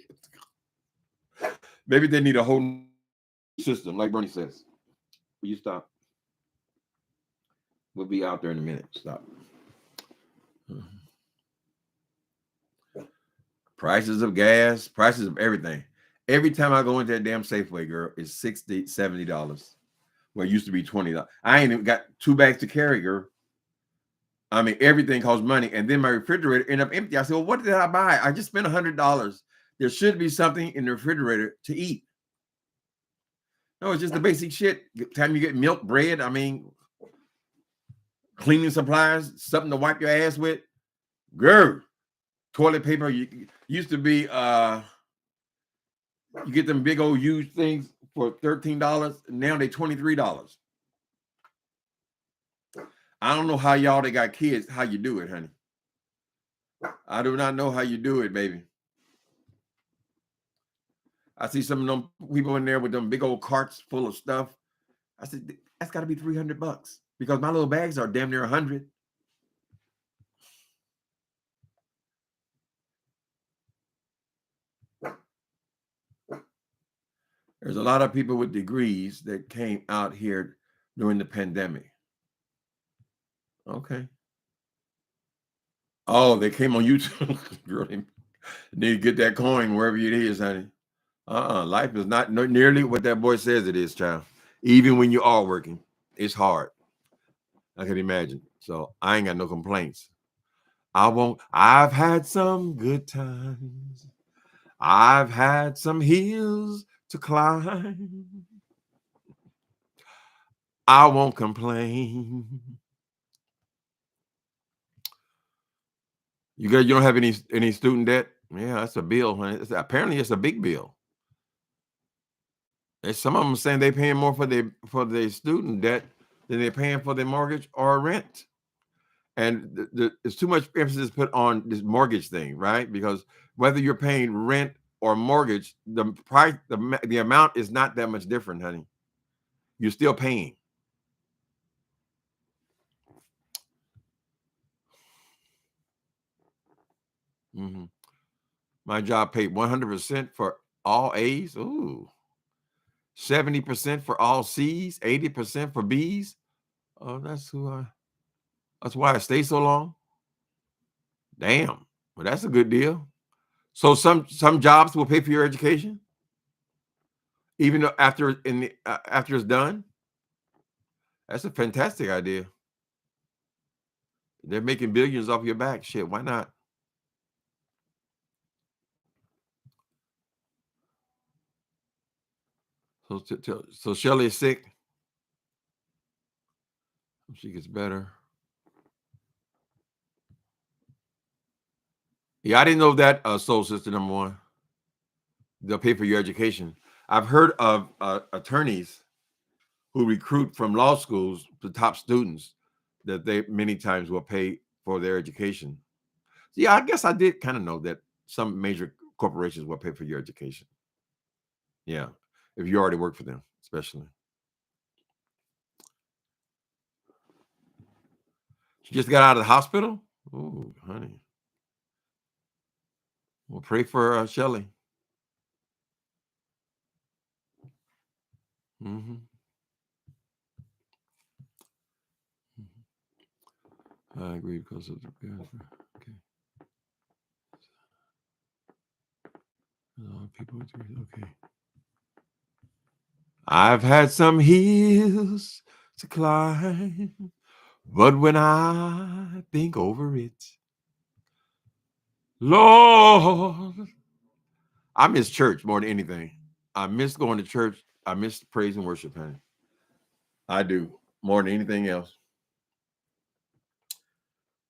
Maybe they need a whole system, like Bernie says. Will you stop? We'll be out there in a minute. Stop. Prices of gas, prices of everything. Every time I go into that damn Safeway, girl, it's $60, $70. Well, it used to be $20. I ain't even got 2 bags to carry, girl. I mean, everything costs money. And then my refrigerator ended up empty. I said, well, what did I buy? I just spent $100. There should be something in the refrigerator to eat. No, it's just the basic shit. Time you get milk, bread, I mean, cleaning supplies, something to wipe your ass with. Girl, toilet paper used to be, you get them big old huge things for $13. Now they $23. I don't know how y'all that got kids, how you do it, honey. I do not know how you do it, baby. I see some of them people in there with them big old carts full of stuff. I said, that's got to be $300 because my little bags are damn near 100. There's a lot of people with degrees that came out here during the pandemic. Okay. Oh, they came on YouTube. Girl, they need to get that coin wherever it is, honey. Life is not nearly what that boy says it is, child. Even when you are working, it's hard. I can imagine. So I ain't got no complaints. I won't. I've had some good times. I've had some hills to climb. I won't complain. You don't have any student debt? Yeah, that's a bill, honey. Apparently it's a big bill. And some of them saying they're paying more for their student debt than they're paying for their mortgage or rent. And there's too much emphasis put on this mortgage thing, right? Because whether you're paying rent or mortgage, the price, the amount is not that much different, honey. You're still paying. Mm-hmm. My job paid 100% for all A's. Ooh. 70% for all C's, 80% for B's. Oh, that's why I stay so long. Damn. Well, that's a good deal. So some jobs will pay for your education, even though after it's done. That's a fantastic idea. They're making billions off your back. Shit, why not? So Shelly is sick. She gets better. Yeah, I didn't know that, Soul Sister number one. They'll pay for your education. I've heard of attorneys who recruit from law schools to top students that they many times will pay for their education. Yeah, I guess I did kind of know that some major corporations will pay for your education. Yeah, if you already work for them, especially. She just got out of the hospital? Oh, honey. Well, pray for Shelly. Mm-hmm. I agree because of the okay. People okay. I've had some hills to climb, but when I think over it, Lord, I miss church more than anything. I miss going to church. I miss praise and worship, honey. I do more than anything else.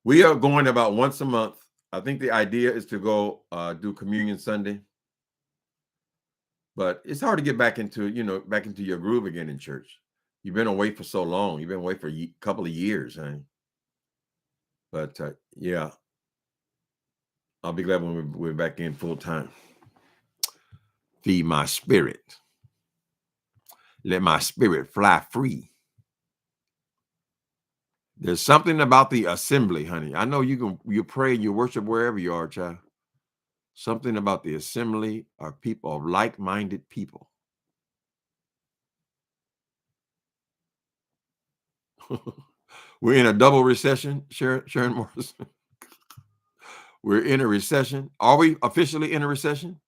We are going about once a month. I think the idea is to go do Communion Sunday, but it's hard to get back into your groove again in church. You've been away for so long. You've been away for a couple of years, honey. But yeah, I'll be glad when we're back in full time. Feed my spirit. Let my spirit fly free. There's something about the assembly, honey. I know you pray and you worship wherever you are, child. Something about the assembly of people, of like-minded people. We're in a double recession, Sharon Morrison. We're in a recession. Are we officially in a recession?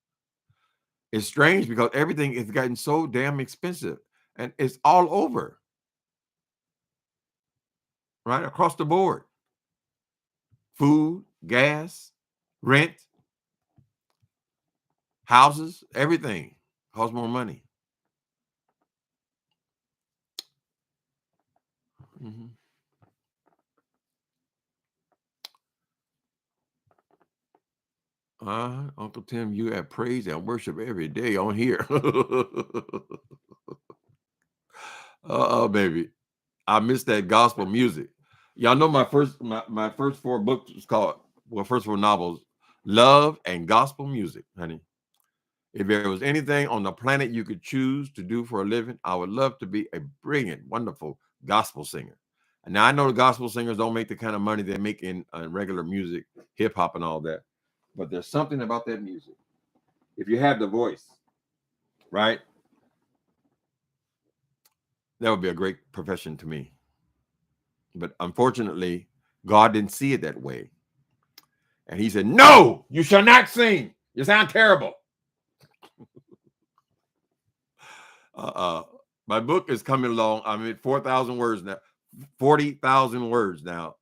It's strange because everything has gotten so damn expensive and it's all over, right? Across the board. Food, gas, rent, houses, everything costs more money. Mm-hmm. Uncle Tim, you have praise and worship every day on here. Baby. I miss that gospel music. Y'all know my first four books was called, first four novels, Love and Gospel Music, honey. If there was anything on the planet you could choose to do for a living, I would love to be a brilliant, wonderful gospel singer. And now I know the gospel singers don't make the kind of money they make in regular music, hip hop and all that. But there's something about that music. If you have the voice, right? That would be a great profession to me. But unfortunately, God didn't see it that way. And he said, no, you shall not sing. You sound terrible. Uh, my book is coming along. I'm at 4,000 words now, 40,000 words now.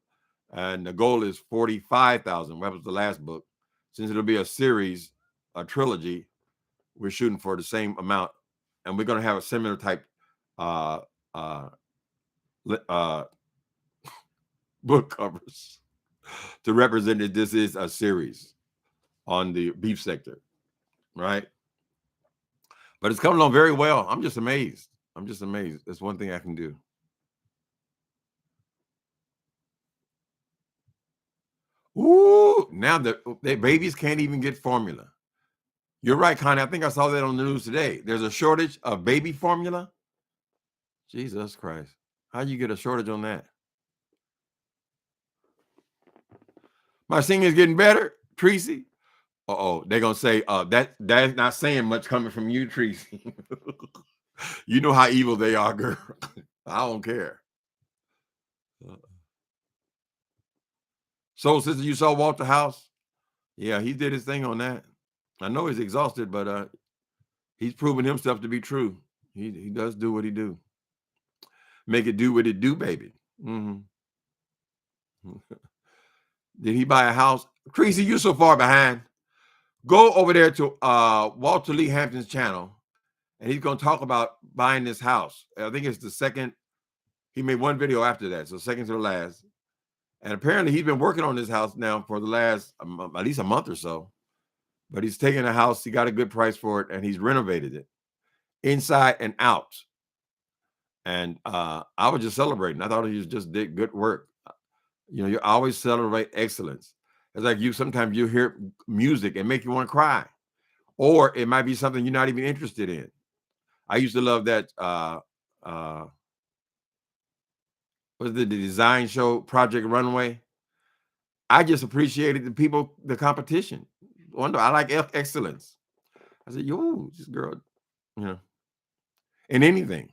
And the goal is 45,000. That was the last book. Since it'll be a series, a trilogy, we're shooting for the same amount. And we're going to have a similar type uh, uh, uh, book covers to represent that this is a series on the beef sector, right? But it's coming along very well. I'm just amazed. I'm just amazed. That's one thing I can do. Ooh, now the babies can't even get formula. You're right, Connie. I think I saw that on the news today. There's a shortage of baby formula. Jesus Christ. How do you get a shortage on that? My singing is getting better, Tracy. Uh-oh, they're gonna say, that's not saying much coming from you, Tracy. You know how evil they are, girl. I don't care. So, sister, you saw Walter House? Yeah, he did his thing on that. I know he's exhausted, but he's proven himself to be true. He does do what he do. Make it do what it do, baby. Mm-hmm. Did he buy a house? Creasy, you're so far behind. Go over there to Walter Lee Hampton's channel, and he's going to talk about buying this house. I think it's the second. He made one video after that, so second to the last. And apparently he's been working on this house now for the last at least a month or so. But he's taken a house. He got a good price for it, and he's renovated it inside and out. And I was just celebrating. I thought he just did good work. You know, you always celebrate excellence. It's like sometimes you hear music and make you want to cry, or it might be something you're not even interested in. I used to love that. Was the design show Project Runway? I just appreciated the people, the competition. Wonder, I like excellence. I said, yo, this girl, you know, in anything.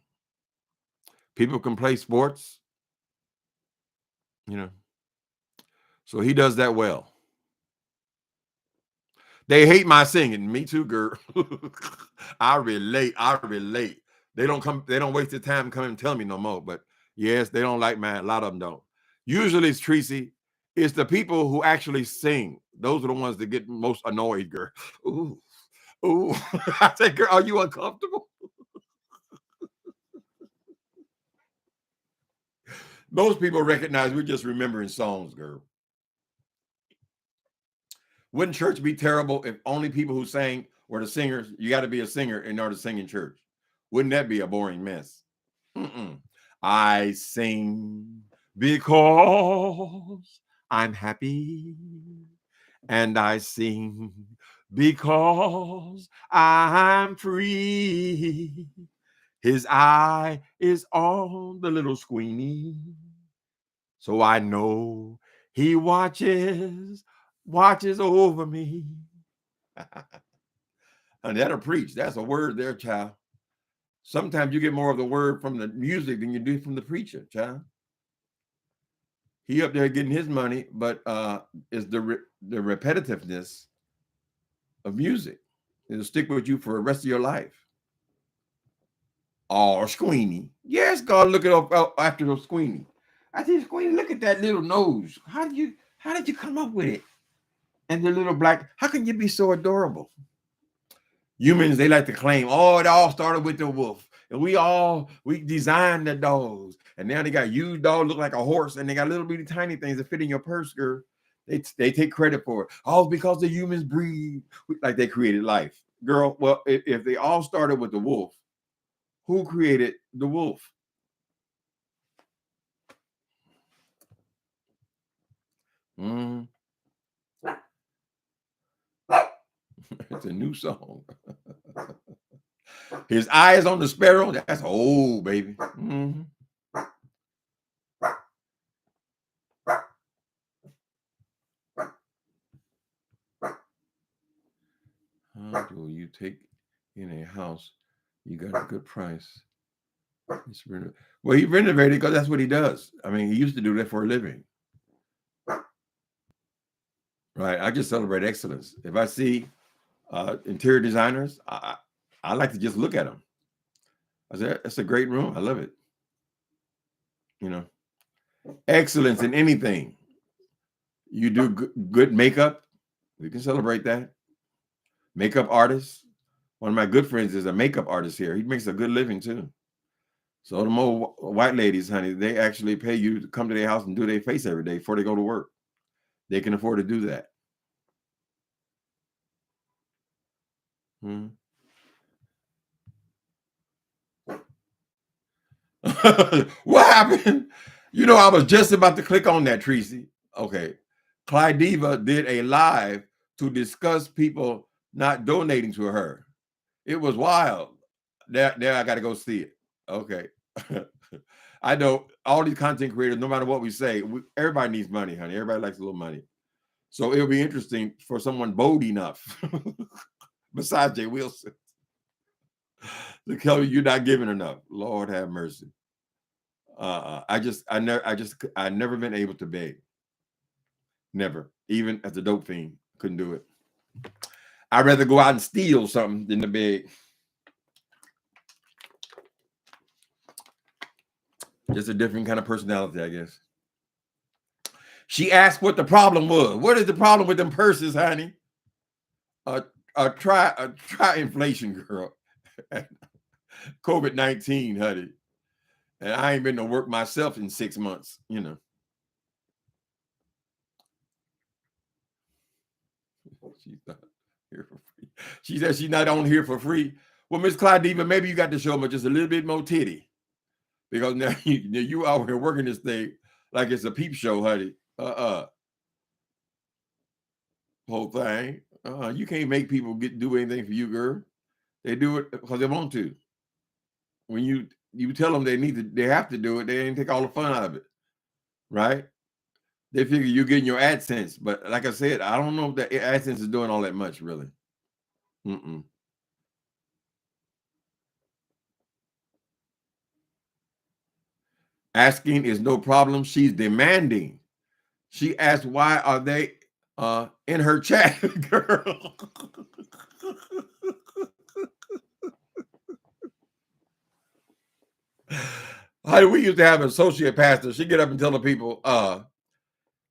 People can play sports, you know. So he does that well. They hate my singing. Me too, girl. I relate. They don't waste their time coming and tell me no more. But yes, they don't like mine. A lot of them don't. Usually it's Tracy. It's the people who actually sing. Those are the ones that get most annoyed, girl. Ooh. Ooh. I say, girl, are you uncomfortable? Most people recognize we're just remembering songs, girl. Wouldn't church be terrible if only people who sang were the singers? You got to be a singer in order to sing in church. Wouldn't that be a boring mess? Mm-mm. I sing because I'm happy, and I sing because I'm free. His eye is on the little Squeenie, so I know he watches over me. And that'll preach. That's a word there, child. Sometimes you get more of the word from the music than you do from the preacher, child. He up there getting his money, but is the repetitiveness of music. It'll stick with you for the rest of your life. Oh, Squeenie. Yes, God, look it up after those Squeenie. I said, Squeenie, look at that little nose. How did you come up with it? And the little black, how can you be so adorable? Humans, they like to claim, oh, it all started with the wolf. And we designed the dogs. And now they got used dogs look like a horse, and they got little bitty tiny things that fit in your purse, girl. They take credit for it. All because the humans breed like they created life. Girl, well, if they all started with the wolf, who created the wolf? Mm. It's a new song. His eyes on the sparrow. That's old, baby. Mm-hmm. How do you take in a house? You got a good price. Well, he renovated because that's what he does. I mean, he used to do that for a living. Right. I just celebrate excellence. If I see interior designers, I like to just look at them. I said, that's a great room. I love it. You know, excellence in anything. You do good makeup, we can celebrate that. Makeup artists. One of my good friends is a makeup artist here. He makes a good living too. So the more white ladies, honey, they actually pay you to come to their house and do their face every day before they go to work. They can afford to do that. What happened? You know, I was just about to click on that, Tracy. Okay. Clyde Diva did a live to discuss people not donating to her. It was wild. There I got to go see it. Okay. I know all these content creators, no matter what we say, everybody needs money, honey. Everybody likes a little money. So it'll be interesting for someone bold enough, besides Jay Wilson, to tell you you're not giving enough. Lord have mercy. I never been able to beg. Never. Even as a dope fiend, couldn't do it. I'd rather go out and steal something than to beg. Just a different kind of personality, I guess. She asked what the problem was. What is the problem with them purses, honey? Try inflation, girl. COVID-19, honey. And I ain't been to work myself in 6 months, you know. She's not here for free. She said she's not on here for free. Well, Miss Clyde Diva, maybe you got to show me just a little bit more titty. Because now you out here working this thing like it's a peep show, honey. Whole thing. You can't make people do anything for you, girl. They do it because they want to. When you tell them they have to do it, they ain't take all the fun out of it, right? They figure you're getting your AdSense, but like I said, I don't know if that AdSense is doing all that much, really. Asking is no problem. She's demanding. She asked, why are they in her chat, girl? We used to have an associate pastor. She get up and tell the people, y'all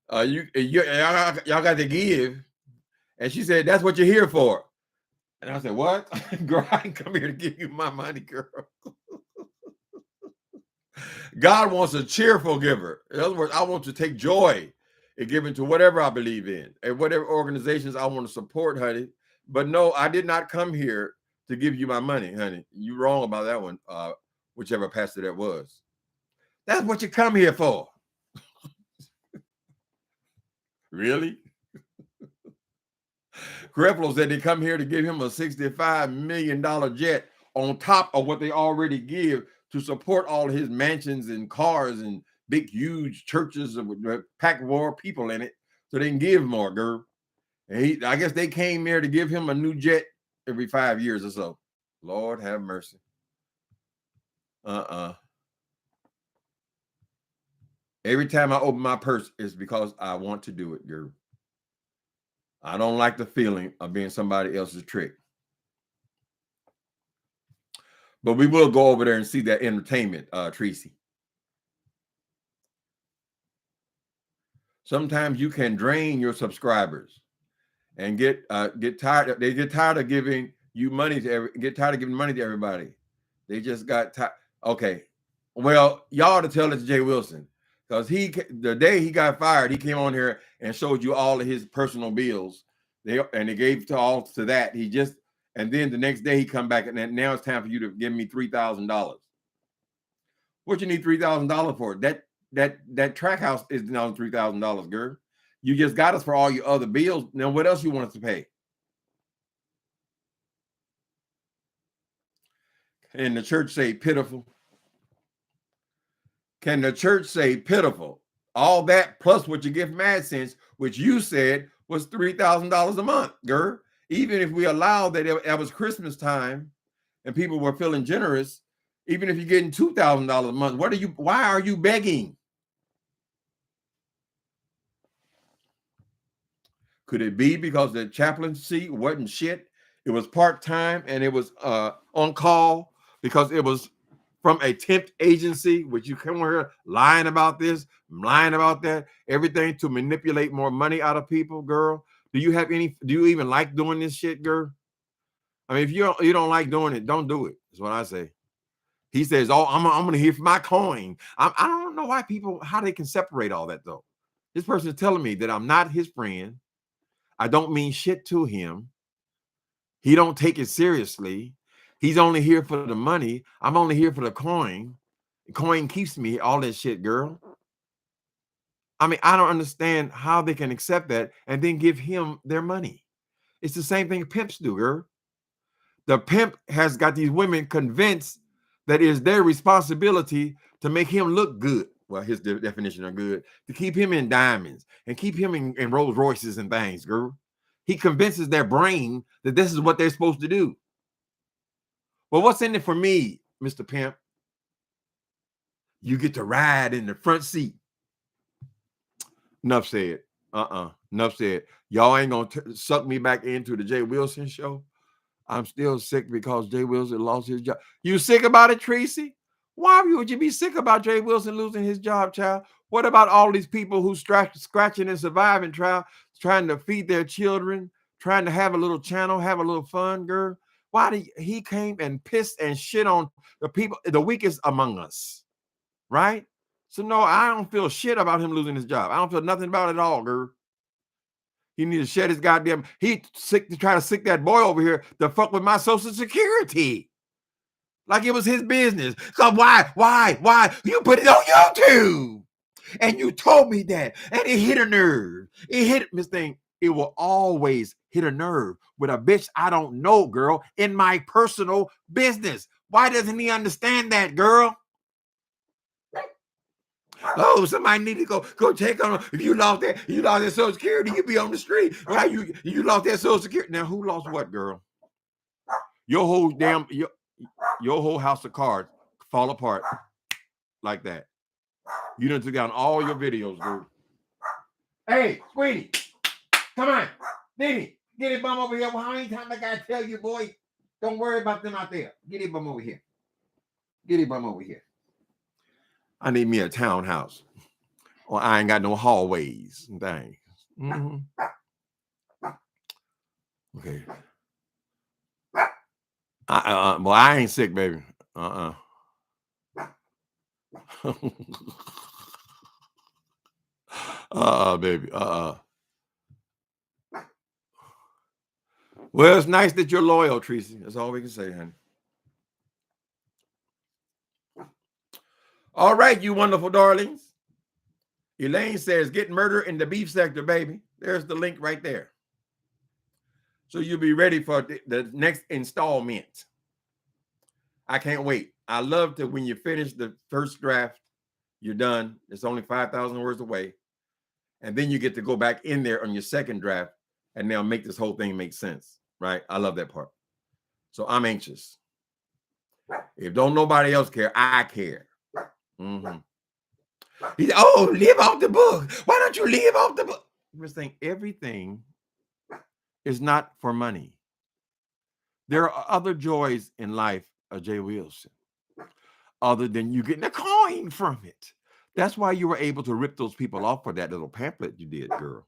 got to give. And she said, that's what you're here for. And I said, what? Girl, I ain't come here to give you my money, girl. God wants a cheerful giver. In other words, I want to take joy in giving to whatever I believe in and whatever organizations I want to support, honey. But no, I did not come here to give you my money, honey. You wrong about that one, whichever pastor that was. That's what you come here for. Really? Creflo said they come here to give him a $65 million jet on top of what they already give to support all his mansions and cars and big, huge churches with packed more people in it so they can give more, girl. And I guess they came there to give him a new jet every 5 years or so. Lord have mercy. Every time I open my purse, it's because I want to do it, girl. I don't like the feeling of being somebody else's trick. But we will go over there and see that entertainment, Tracy. Sometimes you can drain your subscribers and get tired. They get tired of giving you money get tired of giving money to everybody. They just got tired. Okay, well, y'all to tell it to Jay Wilson, because the day he got fired, he came on here and showed you all of his personal bills. They gave to that. And then the next day he come back and then now it's time for you to give me $3,000. What you need $3,000 for? That track house is now $3,000, girl. You just got us for all your other bills. Now what else you want us to pay? Can the church say pitiful? Can the church say pitiful? All that plus what you get from AdSense, which you said was $3,000 a month, girl. Even if we allowed that it was Christmas time and people were feeling generous, Even if you're getting $2,000 a month, why are you begging? Could it be because the chaplaincy wasn't shit? It was part-time and it was on call because it was from a temp agency, which you come here lying about this, lying about that, everything to manipulate more money out of people, girl. Do you even like doing this shit, girl? I mean, if you don't like doing it, don't do it. That's what I say. He says, "Oh, I'm gonna hear from my coin." I don't know how they can separate all that though. This person is telling me that I'm not his friend. I don't mean shit to him. He don't take it seriously. He's only here for the money. I'm only here for the coin. The coin keeps me, all that shit, girl. I mean, I don't understand how they can accept that and then give him their money. It's the same thing pimps do, girl. The pimp has got these women convinced that it is their responsibility to make him look good. Well, his definition of good, to keep him in diamonds and keep him in Rolls Royces and things, girl. He convinces their brain that this is what they're supposed to do. Well, what's in it for me, Mr. Pimp? You get to ride in the front seat. Enough said. Enough said. Y'all ain't gonna suck me back into the Jay Wilson show. I'm still sick because Jay Wilson lost his job. You sick about it, Tracy? Why would you be sick about Jay Wilson losing his job, child? What about all these people who scratching and surviving, trying to feed their children, trying to have a little channel, have a little fun, girl? Why did he came and pissed and shit on the people, the weakest among us, right? So no, I don't feel shit about him losing his job. I don't feel nothing about it at all, girl. He need to shed his goddamn. He sick to try to sick that boy over here to fuck with my Social Security, like it was his business. Cause why? You put it on YouTube, and you told me that, and it hit a nerve. It hit this thing. It will always hit a nerve with a bitch I don't know, girl, in my personal business. Why doesn't he understand that, girl? Oh, somebody need to go check on him. If you lost that Social Security, you be on the street. Why you lost that Social Security? Now who lost what, girl? Your whole damn your whole house of cards fall apart like that. You done took down all your videos, girl. Hey, sweetie, come on, Diddy, get it bum over here. Well, how many times I gotta tell you, boy? Don't worry about them out there. Get it bum over here. Get it bum over here. I need me a townhouse. Or I ain't got no hallways and things. Mm-hmm. Okay. Well, I ain't sick, baby. Baby. Well, it's nice that you're loyal, Tracy. That's all we can say, honey. All right, you wonderful darlings. Elaine says, get murder in the beef sector, baby. There's the link right there. So you'll be ready for the next installment. I can't wait. I love to when you finish the first draft, you're done. It's only 5,000 words away. And then you get to go back in there on your second draft and now make this whole thing make sense, right? I love that part. So I'm anxious. If don't nobody else care, I care. Mm-hmm. Live off the book. Why don't you live off the book? We're saying everything is not for money. There are other joys in life, Jay Wilson, other than you getting a coin from it. That's why you were able to rip those people off for that little pamphlet you did, girl.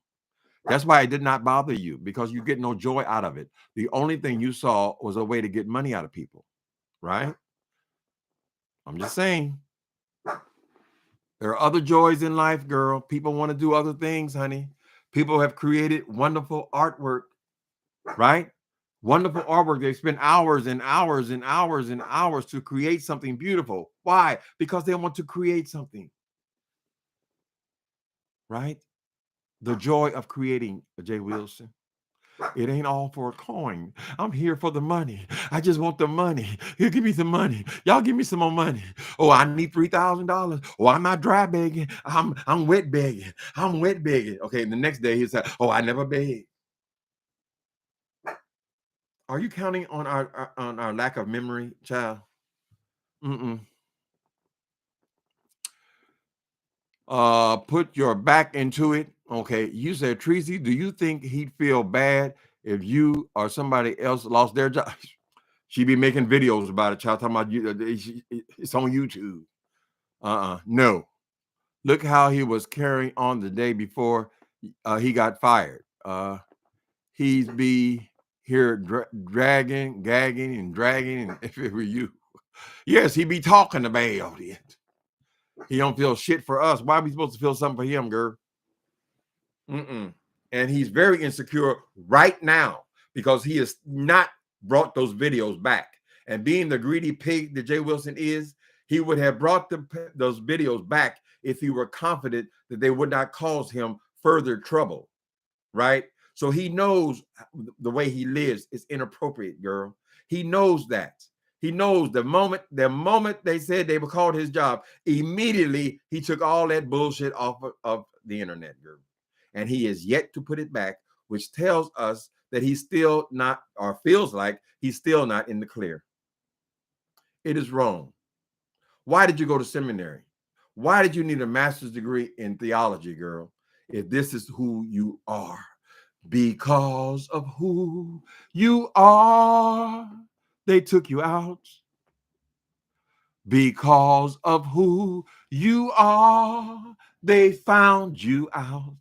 That's why it did not bother you, because you get no joy out of it. The only thing you saw was a way to get money out of people, right? I'm just saying. There are other joys in life, girl. People want to do other things, honey. People have created wonderful artwork, right? Wonderful artwork. They spend hours and hours and hours and hours to create something beautiful. Why? Because they want to create something, right? The joy of creating, Jay Wilson. It ain't all for a coin. I'm here for the money. I just want the money. Here, give me some money. Y'all give me some more money. Oh, I need $3,000. Oh, I'm not dry begging. I'm wet begging. I'm wet begging. Okay, the next day he said, oh, I never begged. Are you counting on our lack of memory, child? Put your back into it. Okay, you said, Tracy, do you think he'd feel bad if you or somebody else lost their job? She'd be making videos about it, child, talking about you. It's on YouTube. No. Look how he was carrying on the day before he got fired. He'd be here dragging, gagging, and dragging. And if it were you, yes, he'd be talking about it. He don't feel shit for us. Why are we supposed to feel something for him, girl? And he's very insecure right now because he has not brought those videos back. And being the greedy pig that Jay Wilson is, he would have brought those videos back if he were confident that they would not cause him further trouble, right? So he knows the way he lives is inappropriate, girl. He knows that. He knows the moment they said they were called his job, immediately he took all that bullshit off of the internet, girl. And he is yet to put it back, which tells us that he's still not, or feels like he's still not in the clear. It is wrong. Why did you go to seminary? Why did you need a master's degree in theology, girl, if this is who you are? Because of who you are, they took you out. Because of who you are, they found you out.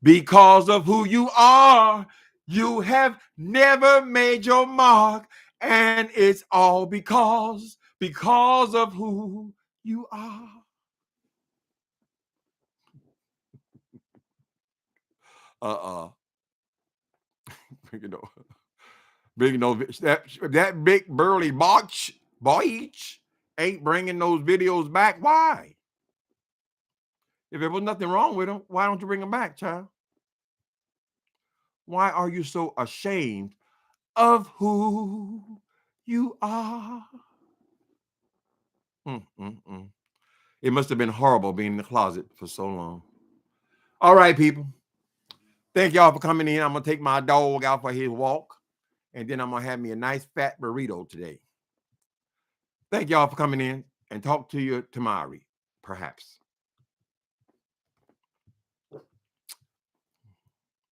Because of who you are, you have never made your mark. And it's all because of who you are. You know, that big burly boy ain't bringing those videos back. Why? If there was nothing wrong with them, why don't you bring them back, child? Why are you so ashamed of who you are? It must have been horrible being in the closet for so long. All right, people. Thank y'all for coming in. I'm going to take my dog out for his walk, and then I'm going to have me a nice fat burrito today. Thank y'all for coming in, and talk to you tomorrow, perhaps.